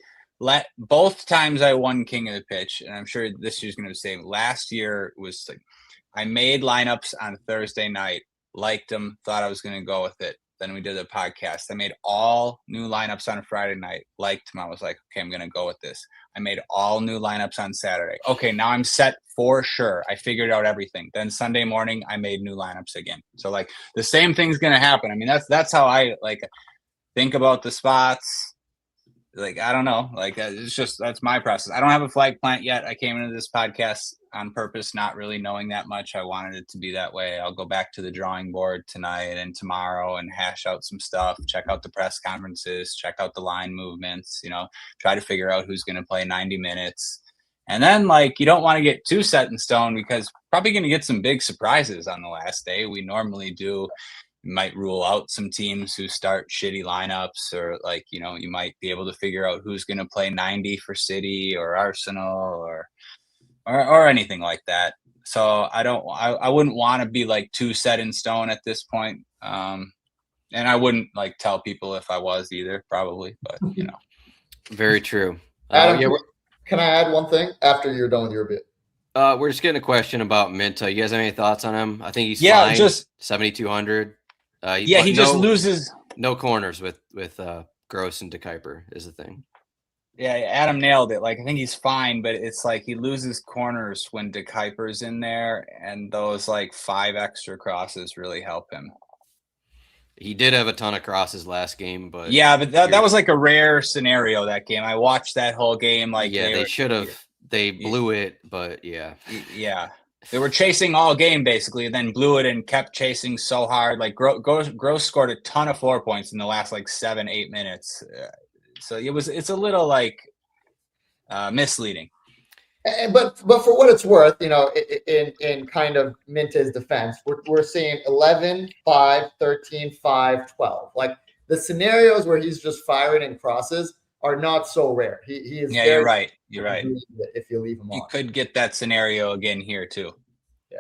Speaker 2: both times I won King of the Pitch, and I'm sure this year's going to be the same. Last year was like, I made lineups on Thursday night, liked them, thought I was going to go with it. Then we did a podcast. I made all new lineups on Friday night, liked them. I was like, okay, I'm going to go with this. I made all new lineups on Saturday. Okay, now I'm set for sure. I figured out everything. Then Sunday morning, I made new lineups again. So like the same thing's going to happen. I mean, that's how I like think about the spots. like, I don't know. Like, it's just, that's my process. I don't have a flag plant yet. I came into this podcast on purpose, not really knowing that much. I wanted it to be that way. I'll go back to the drawing board tonight and tomorrow and hash out some stuff, check out the press conferences, check out the line movements, try to figure out who's going to play 90 minutes. And then, like, you don't want to get too set in stone because probably going to get some big surprises on the last day. We normally do. You might rule out some teams who start shitty lineups, or like, you might be able to figure out who's going to play 90 for City or Arsenal or anything like that. So I wouldn't want to be like too set in stone at this point. And I wouldn't like tell people if I was either, probably, but
Speaker 1: Very true.
Speaker 3: Adam, can I add one thing after you're done with your bit?
Speaker 1: We're just getting a question about Minta. You guys have any thoughts on him? I think he's fine. Just 7,200.
Speaker 2: He just loses
Speaker 1: no corners with Gross and De Kuiper is the thing.
Speaker 2: Yeah, Adam nailed it. Like, I think he's fine, but it's like he loses corners when De Kuiper's in there, and those like 5 extra crosses really help him.
Speaker 1: He did have a ton of crosses last game, but
Speaker 2: that was like a rare scenario that game. I watched that whole game. Like,
Speaker 1: they should have. They blew it, but yeah.
Speaker 2: They were chasing all game basically, and then blew it and kept chasing so hard. Like Gross scored a ton of 4 points in the last like 7-8 minutes. So it's a little like misleading.
Speaker 3: But for what it's worth, in kind of Minta's defense, we're seeing 11, 5, 13, 5, 12. Like the scenarios where he's just firing and crosses are not so rare. He is.
Speaker 2: Yeah, you're right. You're right.
Speaker 3: If you leave him on,
Speaker 2: you could get that scenario again here too.
Speaker 3: Yeah.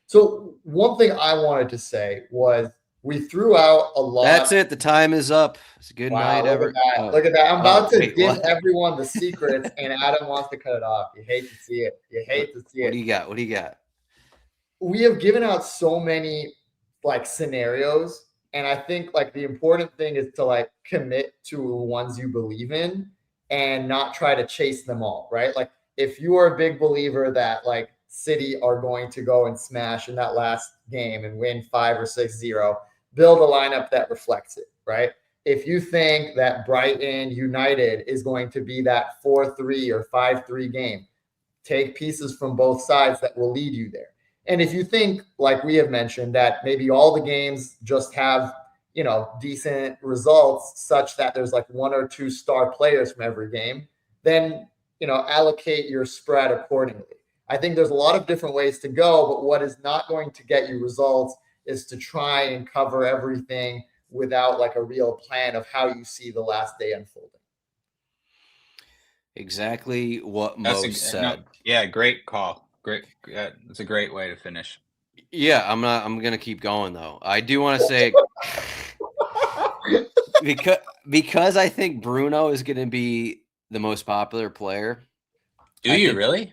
Speaker 3: So one thing I wanted to say was we threw out a lot.
Speaker 1: That's it. The time is up. It's a good night.
Speaker 3: Look at that. I'm about to give everyone the secrets, and Adam wants to cut it off. You hate to see it.
Speaker 1: What do you got?
Speaker 3: We have given out so many like scenarios. And I think like the important thing is to like commit to the ones you believe in and not try to chase them all, right? Like if you are a big believer that like City are going to go and smash in that last game and win 5 or 6-0, build a lineup that reflects it, right? If you think that Brighton United is going to be that 4-3 or 5-3 game, take pieces from both sides that will lead you there. And if you think, like we have mentioned, that maybe all the games just have, decent results such that there's like 1 or 2 star players from every game, then, allocate your spread accordingly. I think there's a lot of different ways to go, but what is not going to get you results is to try and cover everything without like a real plan of how you see the last day unfolding.
Speaker 1: Exactly what Mo said.
Speaker 2: Great call. Great. It's a great way to finish.
Speaker 1: Yeah, I'm going to keep going though. I do want to say because I think Bruno is going to be the most popular player.
Speaker 2: Do you really?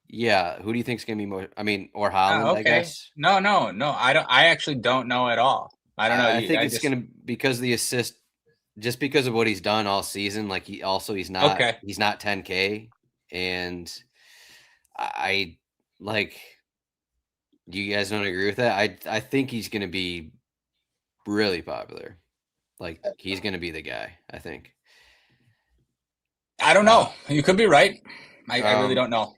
Speaker 1: Yeah. Who do you think is going to be more? I mean, or Haaland, I guess.
Speaker 2: No. I don't. I actually don't know at all. I don't know.
Speaker 1: I think it's going to because the assist, just because of what he's done all season. Like he's not 10K, and I like. Do you guys don't agree with that? I think he's going to be really popular. Like he's going to be the guy. I think.
Speaker 2: I don't know. You could be right. I really don't know.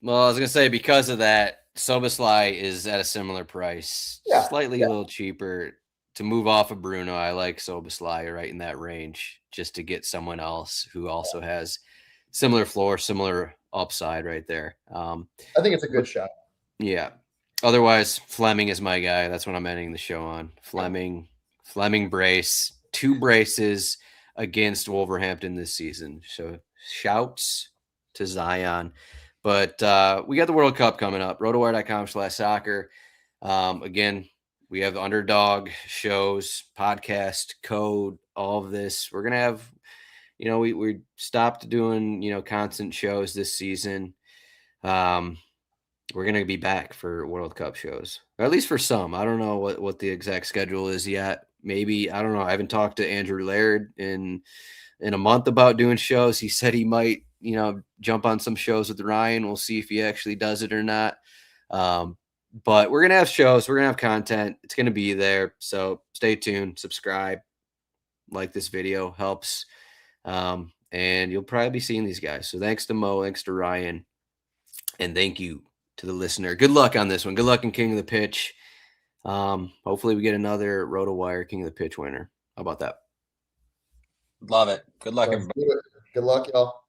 Speaker 1: Well, I was going to say because of that, Szoboszlai is at a similar price, slightly a little cheaper. To move off of Bruno, I like Szoboszlai right in that range, just to get someone else who also has similar floor, similar upside right there.
Speaker 3: I think it's a good shot.
Speaker 1: Yeah. Otherwise, Fleming is my guy. That's what I'm ending the show on. Fleming brace, 2 braces against Wolverhampton this season. So shouts to Zion. But we got the World Cup coming up. RotoWire.com/soccer. Again, we have underdog shows, podcast, code, all of this. We're going to have, we stopped doing, constant shows this season. We're going to be back for World Cup shows, or at least for some. I don't know what the exact schedule is yet. Maybe, I don't know. I haven't talked to Andrew Laird in a month about doing shows. He said he might, jump on some shows with Ryan. We'll see if he actually does it or not. But we're going to have shows. We're going to have content. It's going to be there. So stay tuned, subscribe, like this video helps And you'll probably be seeing these guys. So thanks to Mo, thanks to Ryan, and thank you to the listener. Good luck on this one. Good luck in King of the Pitch. Hopefully we get another RotoWire King of the Pitch winner. How about that?
Speaker 2: Love it. Good luck,
Speaker 3: Let's
Speaker 2: everybody.
Speaker 3: do it. Good luck, y'all.